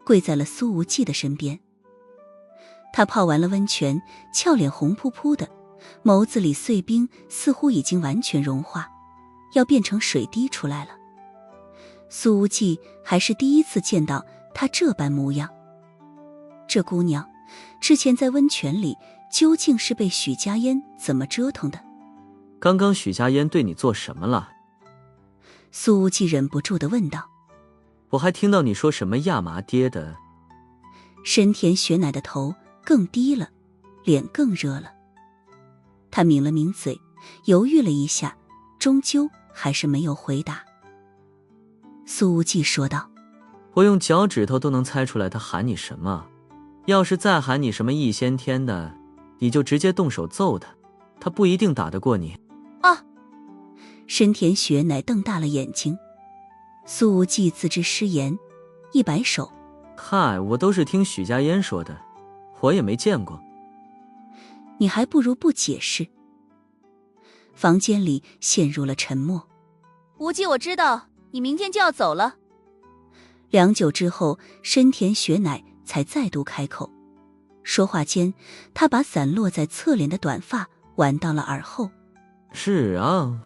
跪在了苏无忌的身边。他泡完了温泉，俏脸红扑扑的，眸子里碎冰似乎已经完全融化，要变成水滴出来了。苏无忌还是第一次见到她这般模样。这姑娘之前在温泉里究竟是被许家嫣怎么折腾的？刚刚许家嫣对你做什么了？苏无忌忍不住地问道。我还听到你说什么亚麻爹的。深田雪乃的头更低了，脸更热了。他抿了抿嘴，犹豫了一下，终究还是没有回答。苏无忌说道：我用脚趾头都能猜出来他喊你什么，要是再喊你什么一先天的，你就直接动手揍他，他不一定打得过你。啊！深田雪乃瞪大了眼睛。苏无忌自知失言，一摆手：嗨，我都是听许家嫣说的，我也没见过。你还不如不解释。房间里陷入了沉默。无忌，我知道你明天就要走了。良久之后，深田雪乃才再度开口。说话间，他把散落在侧脸的短发挽到了耳后。是啊。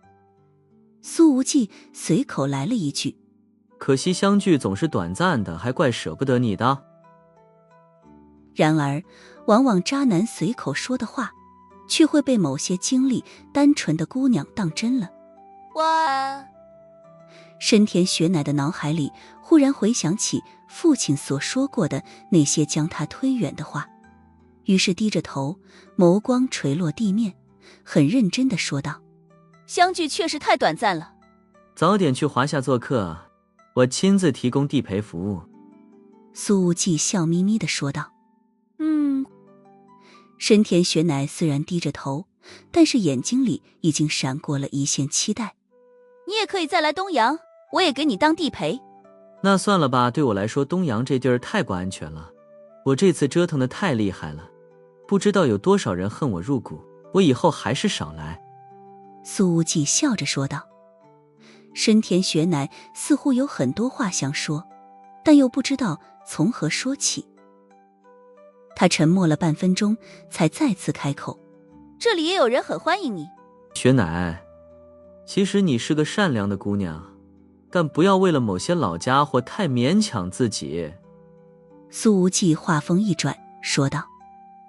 苏无忌随口来了一句，可惜相聚总是短暂的，还怪舍不得你的。然而往往渣男随口说的话，却会被某些经历单纯的姑娘当真了。哇！深田雪乃的脑海里忽然回想起父亲所说过的那些将他推远的话，于是低着头，眸光垂落地面，很认真地说道：相聚确实太短暂了。早点去华夏做客，我亲自提供地陪服务。苏无忌笑眯眯地说道。深田雪乃虽然低着头，但是眼睛里已经闪过了一线期待。你也可以再来东阳，我也给你当地陪。那算了吧，对我来说东阳这地儿太不安全了，我这次折腾得太厉害了，不知道有多少人恨我入骨，我以后还是少来。苏无忌笑着说道。深田雪乃似乎有很多话想说，但又不知道从何说起。他沉默了半分钟，才再次开口：这里也有人很欢迎你。雪乃，其实你是个善良的姑娘，但不要为了某些老家伙太勉强自己。苏无忌话锋一转，说道：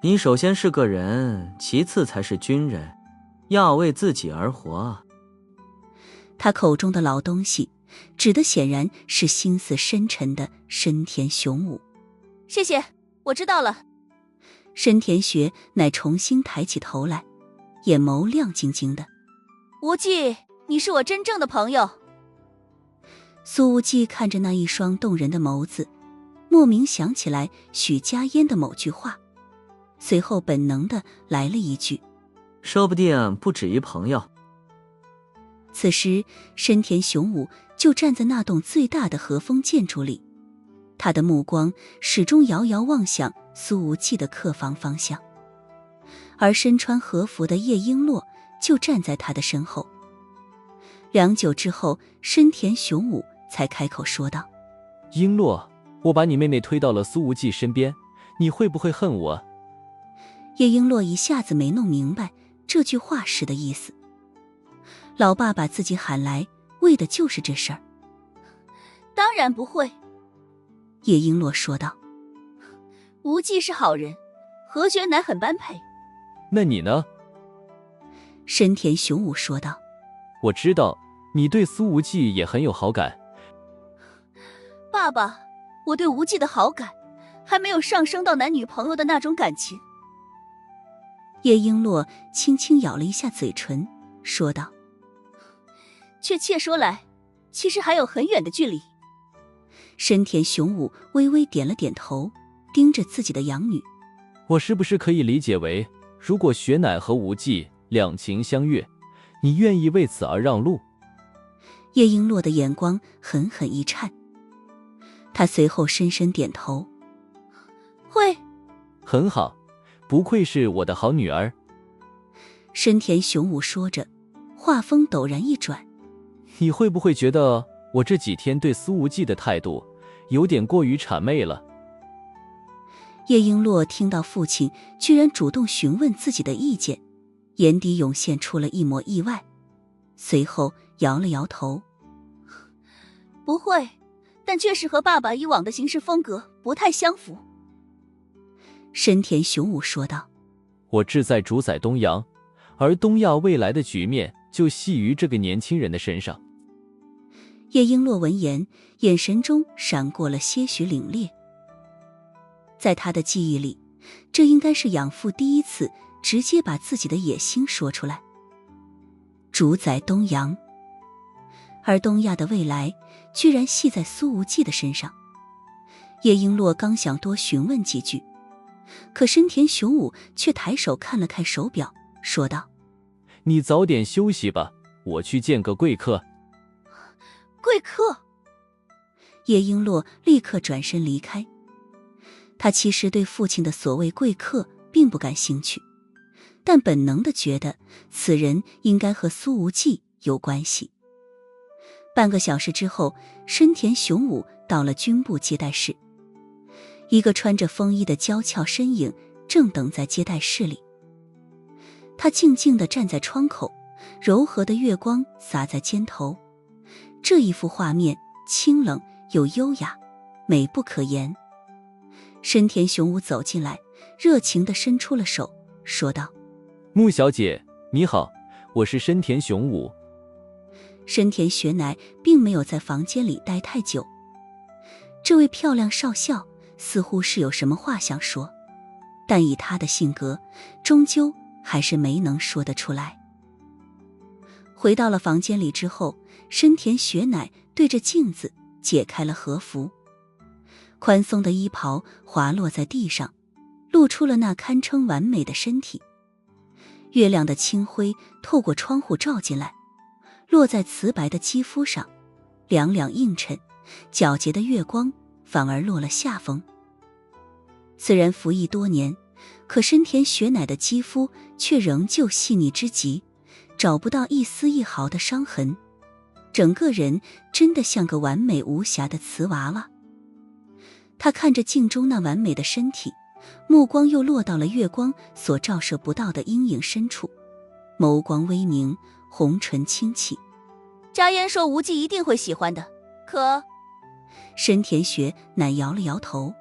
你首先是个人，其次才是军人，要为自己而活。他口中的老东西，指的显然是心思深沉的深田雄武。谢谢，我知道了。深田雪乃重新抬起头来，眼眸亮晶晶的。无忌，你是我真正的朋友。苏无忌看着那一双动人的眸子，莫名想起来许家烟的某句话，随后本能的来了一句：说不定不止于朋友。此时深田雄武就站在那栋最大的和风建筑里，他的目光始终遥遥望向苏无忌的客房方向，而身穿和服的叶璎珞就站在他的身后。良久之后，深田雄武才开口说道：璎珞，我把你妹妹推到了苏无忌身边，你会不会恨我？叶璎珞一下子没弄明白这句话时的意思。老爸把自己喊来，为的就是这事儿。当然不会。叶璎珞说道。无忌是好人，和雪乃很般配。那你呢？深田雄武说道。我知道你对苏无忌也很有好感。爸爸，我对无忌的好感还没有上升到男女朋友的那种感情。叶璎珞轻轻咬了一下嘴唇，说道。确切说来，其实还有很远的距离。深田雄武微微点了点头，盯着自己的养女。我是不是可以理解为，如果雪乃和无忌两情相悦，你愿意为此而让路？叶璎珞的眼光狠狠一颤，她随后深深点头。会。很好，不愧是我的好女儿。深田雄武说着，话锋陡然一转。你会不会觉得我这几天对苏无忌的态度有点过于谄媚了？叶璎珞听到父亲居然主动询问自己的意见，眼底涌现出了一抹意外，随后摇了摇头。不会，但确实和爸爸以往的行事风格不太相符。深田雄武说道。我志在主宰东阳，而东亚未来的局面就系于这个年轻人的身上。叶璎珞闻言，眼神中闪过了些许凛冽。在他的记忆里，这应该是养父第一次直接把自己的野心说出来。主宰东阳，而东亚的未来居然系在苏无忌的身上。叶璎珞刚想多询问几句，可深田雄武却抬手看了看手表，说道：你早点休息吧，我去见个贵客。贵客？叶璎珞立刻转身离开。她其实对父亲的所谓贵客并不感兴趣，但本能地觉得此人应该和苏无忌有关系。半个小时之后，深田雄武到了军部接待室，一个穿着风衣的娇俏身影正等在接待室里。他静静地站在窗口，柔和的月光洒在肩头，这一幅画面清冷又优雅，美不可言。深田雄武走进来，热情地伸出了手，说道：穆小姐你好，我是深田雄武。深田雪乃并没有在房间里待太久，这位漂亮少校似乎是有什么话想说，但以他的性格，终究还是没能说得出来。回到了房间里之后，深田雪乃对着镜子解开了和服，宽松的衣袍滑落在地上，露出了那堪称完美的身体。月亮的清辉透过窗户照进来，落在瓷白的肌肤上，两两映衬，皎洁的月光反而落了下风。虽然服役多年，可深田雪乃的肌肤却仍旧细腻之极，找不到一丝一毫的伤痕，整个人真的像个完美无瑕的瓷娃娃。他看着镜中那完美的身体，目光又落到了月光所照射不到的阴影深处，眸光微明，红唇轻启。家烟说无忌一定会喜欢的，可……深田雪乃摇了摇头，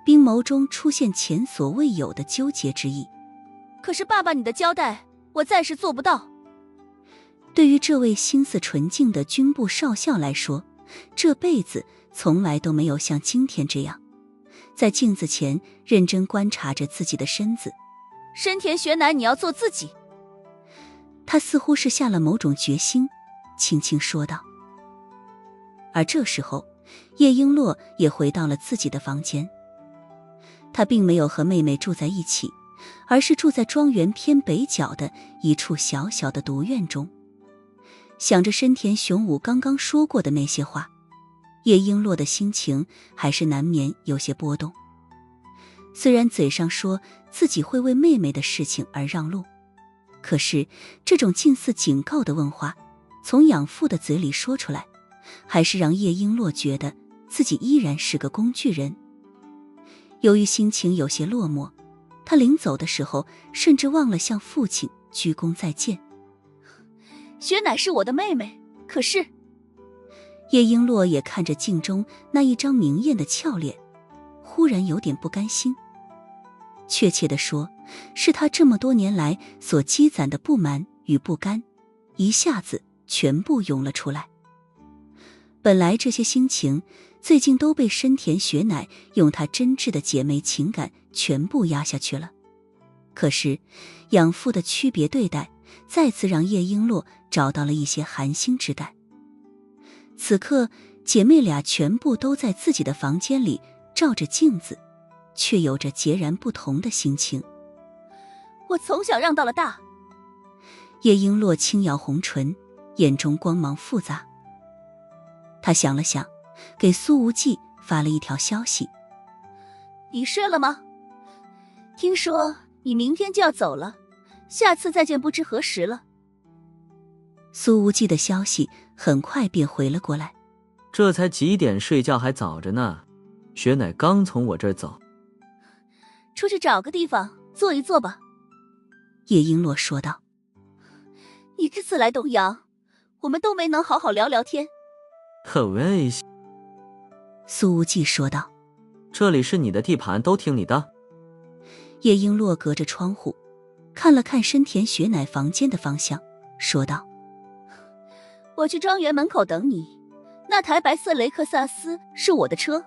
冰眸中出现前所未有的纠结之意。可是爸爸你的交代，我暂时做不到。对于这位心思纯净的军部少校来说，这辈子从来都没有像今天这样，在镜子前认真观察着自己的身子。深田雪乃，你要做自己。他似乎是下了某种决心，轻轻说道。而这时候，叶璎珞也回到了自己的房间。她并没有和妹妹住在一起，而是住在庄园偏北角的一处小小的独院中。想着深田雄武刚刚说过的那些话，叶璎珞的心情还是难免有些波动。虽然嘴上说自己会为妹妹的事情而让路，可是这种近似警告的问话从养父的嘴里说出来，还是让叶璎珞觉得自己依然是个工具人。由于心情有些落寞，她临走的时候甚至忘了向父亲鞠躬再见。雪乃是我的妹妹，可是……叶璎珞也看着镜中那一张明艳的俏脸，忽然有点不甘心。确切地说，是她这么多年来所积攒的不满与不甘，一下子全部涌了出来。本来这些心情最近都被深田雪乃用她真挚的姐妹情感全部压下去了，可是养父的区别对待再次让叶璎珞找到了一些寒心之感。此刻姐妹俩全部都在自己的房间里照着镜子，却有着截然不同的心情。我从小让到了大。叶璎珞轻咬红唇，眼中光芒复杂。她想了想，给苏无忌发了一条消息：你睡了吗？听说你明天就要走了，下次再见不知何时了。苏无忌的消息很快便回了过来：这才几点，睡觉还早着呢。雪乃刚从我这儿走，出去找个地方坐一坐吧。叶璎珞说道。你这次来东阳，我们都没能好好聊聊天。很危险。苏无忌说道。这里是你的地盘，都听你的。叶璎珞隔着窗户看了看深田雪乃房间的方向，说道：我去庄园门口等你，那台白色雷克萨斯是我的车。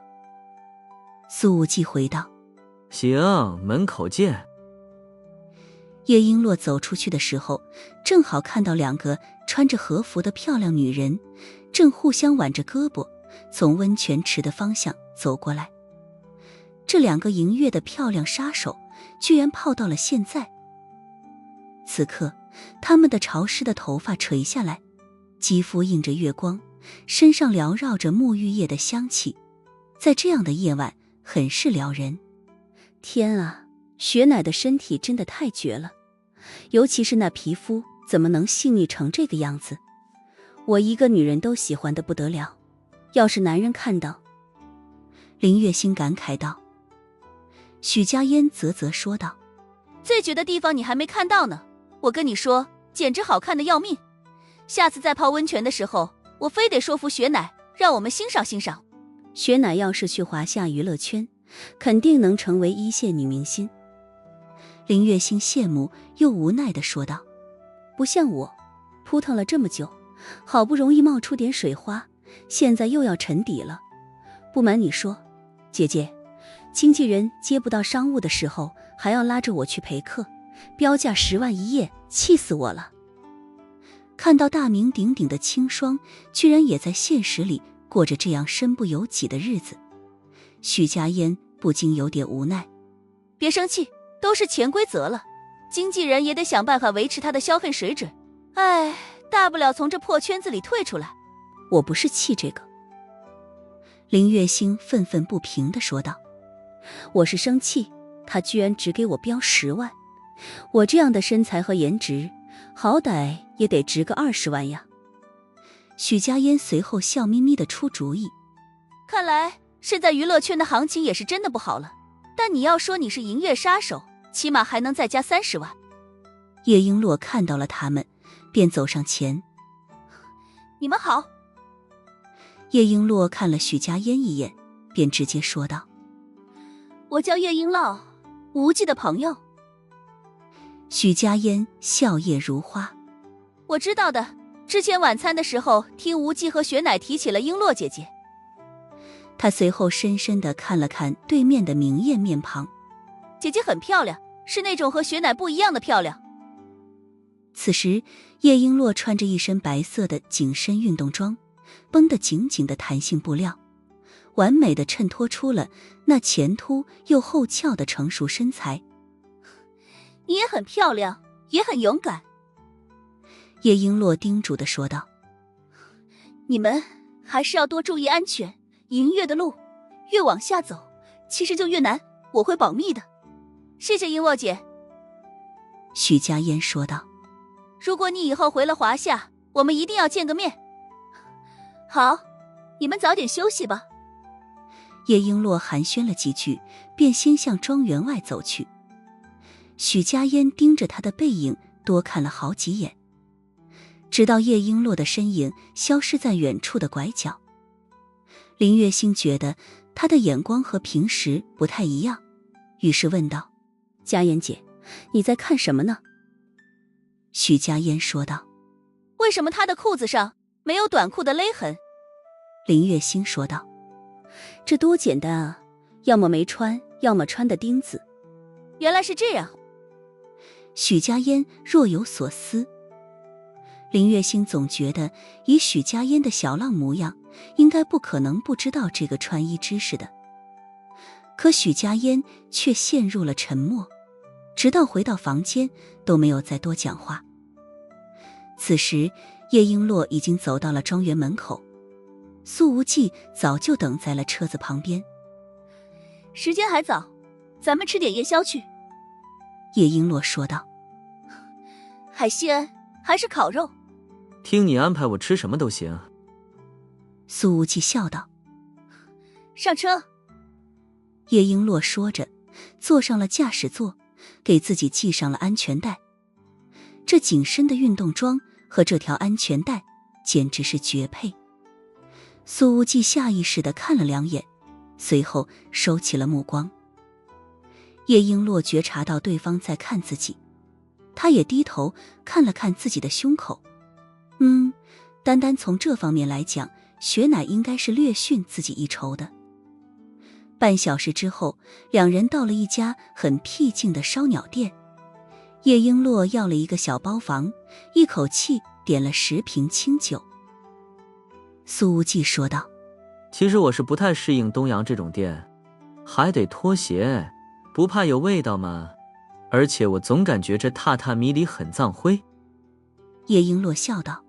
苏无忌回道：行，门口见。叶璎珞走出去的时候，正好看到两个穿着和服的漂亮女人正互相挽着胳膊从温泉池的方向走过来。这两个迎月的漂亮杀手居然泡到了现在。此刻他们的潮湿的头发垂下来，肌肤映着月光，身上缭绕着沐浴液的香气，在这样的夜晚很是撩人。天啊，雪乃的身体真的太绝了，尤其是那皮肤怎么能细腻成这个样子？我一个女人都喜欢得不得了，要是男人看到……林月心感慨道。许家烟啧啧说道：最绝的地方你还没看到呢，我跟你说，简直好看的要命。下次再泡温泉的时候，我非得说服雪乃，让我们欣赏欣赏。雪乃要是去华夏娱乐圈，肯定能成为一线女明星。林月心羡慕又无奈地说道：不像我，扑腾了这么久，好不容易冒出点水花，现在又要沉底了。不瞒你说，姐姐，经纪人接不到商务的时候，还要拉着我去陪客，标价10万一夜，气死我了。看到大名鼎鼎的清霜居然也在现实里过着这样身不由己的日子，许家烟不禁有点无奈。别生气，都是潜规则了，经纪人也得想办法维持他的消费水准。哎，大不了从这破圈子里退出来。我不是气这个。林月星愤愤不平地说道：我是生气，他居然只给我标10万，我这样的身材和颜值，好歹也得值个20万呀。许家烟随后笑眯眯地出主意：看来现在娱乐圈的行情也是真的不好了，但你要说你是银月杀手，起码还能再加30万。叶璎珞看到了他们，便走上前：你们好。叶璎珞看了许家烟一眼，便直接说道：我叫叶璎珞，无忌的朋友。许家烟笑靥如花：我知道的，之前晚餐的时候听无忌和雪乃提起了璎珞姐姐。他随后深深地看了看对面的明艳面庞，姐姐很漂亮，是那种和雪乃不一样的漂亮。此时叶璎珞穿着一身白色的紧身运动装，绷得紧紧的弹性布料，完美的衬托出了那前凸又后翘的成熟身材。你也很漂亮，也很勇敢。叶璎珞叮嘱地说道：你们还是要多注意安全，银月的路越往下走其实就越难，我会保密的。谢谢璎珞姐。许家烟说道：如果你以后回了华夏，我们一定要见个面。好，你们早点休息吧。叶璎珞寒暄了几句，便先向庄园外走去。许家烟盯着他的背影多看了好几眼，直到叶璎珞的身影消失在远处的拐角。林月心觉得他的眼光和平时不太一样，于是问道：家烟姐，你在看什么呢？许家烟说道：为什么他的裤子上没有短裤的勒痕？林月心说道：这多简单啊，要么没穿，要么穿的钉子。原来是这样。许家烟若有所思。林月心总觉得以许家烟的小浪模样，应该不可能不知道这个穿衣知识的。可许家烟却陷入了沉默，直到回到房间都没有再多讲话。此时叶璎珞已经走到了庄园门口，苏无忌早就等在了车子旁边。时间还早，咱们吃点夜宵去。叶璎珞说道：海鲜还是烤肉？听你安排，我吃什么都行。苏无忌笑道：上车。叶璎珞说着坐上了驾驶座，给自己系上了安全带。这紧身的运动装和这条安全带简直是绝配。苏无忌下意识地看了2眼，随后收起了目光。叶璎珞觉察到对方在看自己，她也低头看了看自己的胸口。单单从这方面来讲，雪乃应该是略逊自己一筹的。半小时之后，两人到了一家很僻静的烧鸟店。叶璎珞要了一个小包房，一口气点了10瓶清酒。苏无忌说道：其实我是不太适应东阳这种店，还得脱鞋，不怕有味道吗？而且我总感觉这榻榻米里很脏灰。叶璎珞笑道：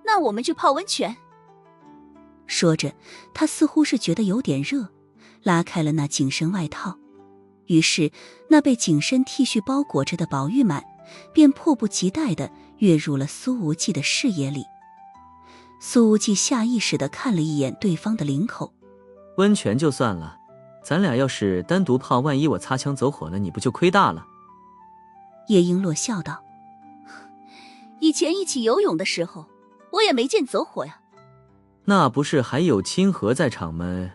那我们去泡温泉。说着，他似乎是觉得有点热，拉开了那紧身外套。于是那被紧身 T 恤包裹着的宝玉满便迫不及待地跃入了苏无忌的视野里。苏无忌下意识地看了一眼对方的领口，温泉就算了，咱俩要是单独泡，万一我擦枪走火了，你不就亏大了？叶璎珞笑道：以前一起游泳的时候，我也没见走火呀。那不是还有清河在场吗？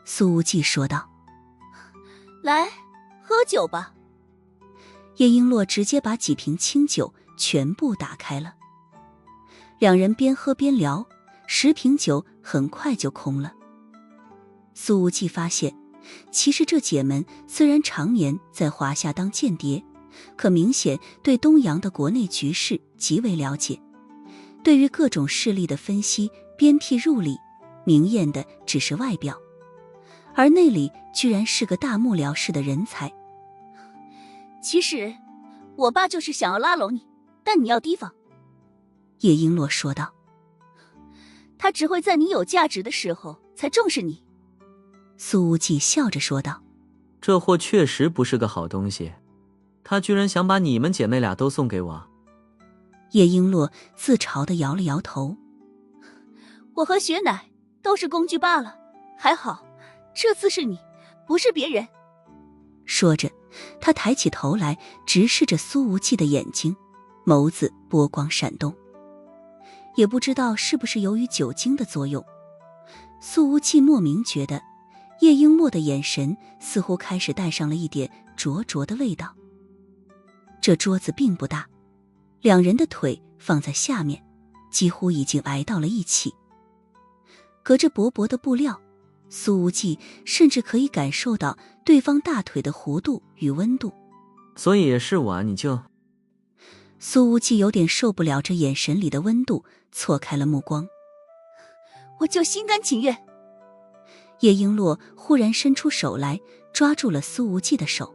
苏无忌说道：来，喝酒吧。叶璎珞直接把几瓶清酒全部打开了。两人边喝边聊，10瓶酒很快就空了。苏无忌发现，其实这姐们虽然常年在华夏当间谍，可明显对东洋的国内局势极为了解，对于各种势力的分析鞭辟入里，明艳的只是外表，而内里居然是个大幕僚式的人才。其实我爸就是想要拉拢你，但你要提防。叶璎珞说道：他只会在你有价值的时候才重视你。苏无忌笑着说道：这货确实不是个好东西，他居然想把你们姐妹俩都送给我。叶璎珞自嘲地摇了摇头：我和雪乃都是工具罢了，还好这次是你，不是别人。说着，他抬起头来直视着苏无忌的眼睛，眸子波光闪动。也不知道是不是由于酒精的作用，苏无忌莫名觉得叶璎珞的眼神似乎开始带上了一点灼灼的味道。这桌子并不大，两人的腿放在下面，几乎已经挨到了一起。隔着薄薄的布料，苏无忌甚至可以感受到对方大腿的弧度与温度。所以是我，你就……苏无忌有点受不了这眼神里的温度，错开了目光。我就心甘情愿。叶璎珞忽然伸出手来，抓住了苏无忌的手。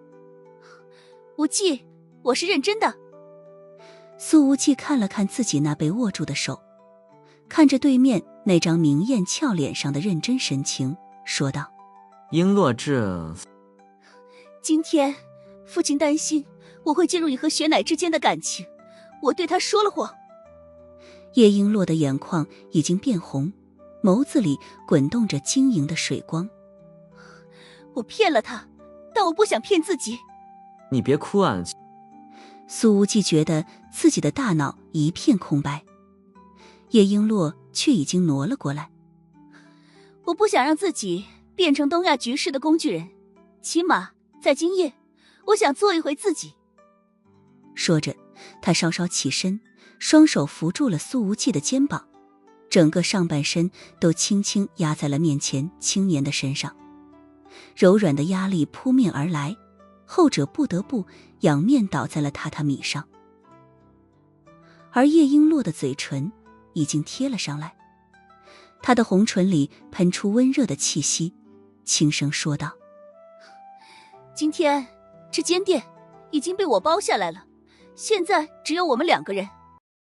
无忌，我是认真的。苏无忌看了看自己那被握住的手，看着对面那张明艳俏脸上的认真神情，说道：璎珞这……今天父亲担心我会介入你和雪乃之间的感情，我对他说了谎。叶璎珞的眼眶已经变红，眸子里滚动着晶莹的水光。我骗了他，但我不想骗自己。你别哭啊！苏无忌觉得自己的大脑一片空白，叶璎珞却已经挪了过来。我不想让自己变成东亚局势的工具人，起码在今夜，我想做一回自己。说着，他稍稍起身，双手扶住了苏无忌的肩膀，整个上半身都轻轻压在了面前青年的身上。柔软的压力扑面而来，后者不得不仰面倒在了榻榻米上。而叶璎珞的嘴唇已经贴了上来，她的红唇里喷出温热的气息，轻声说道：今天这间店已经被我包下来了，现在只有我们2个人。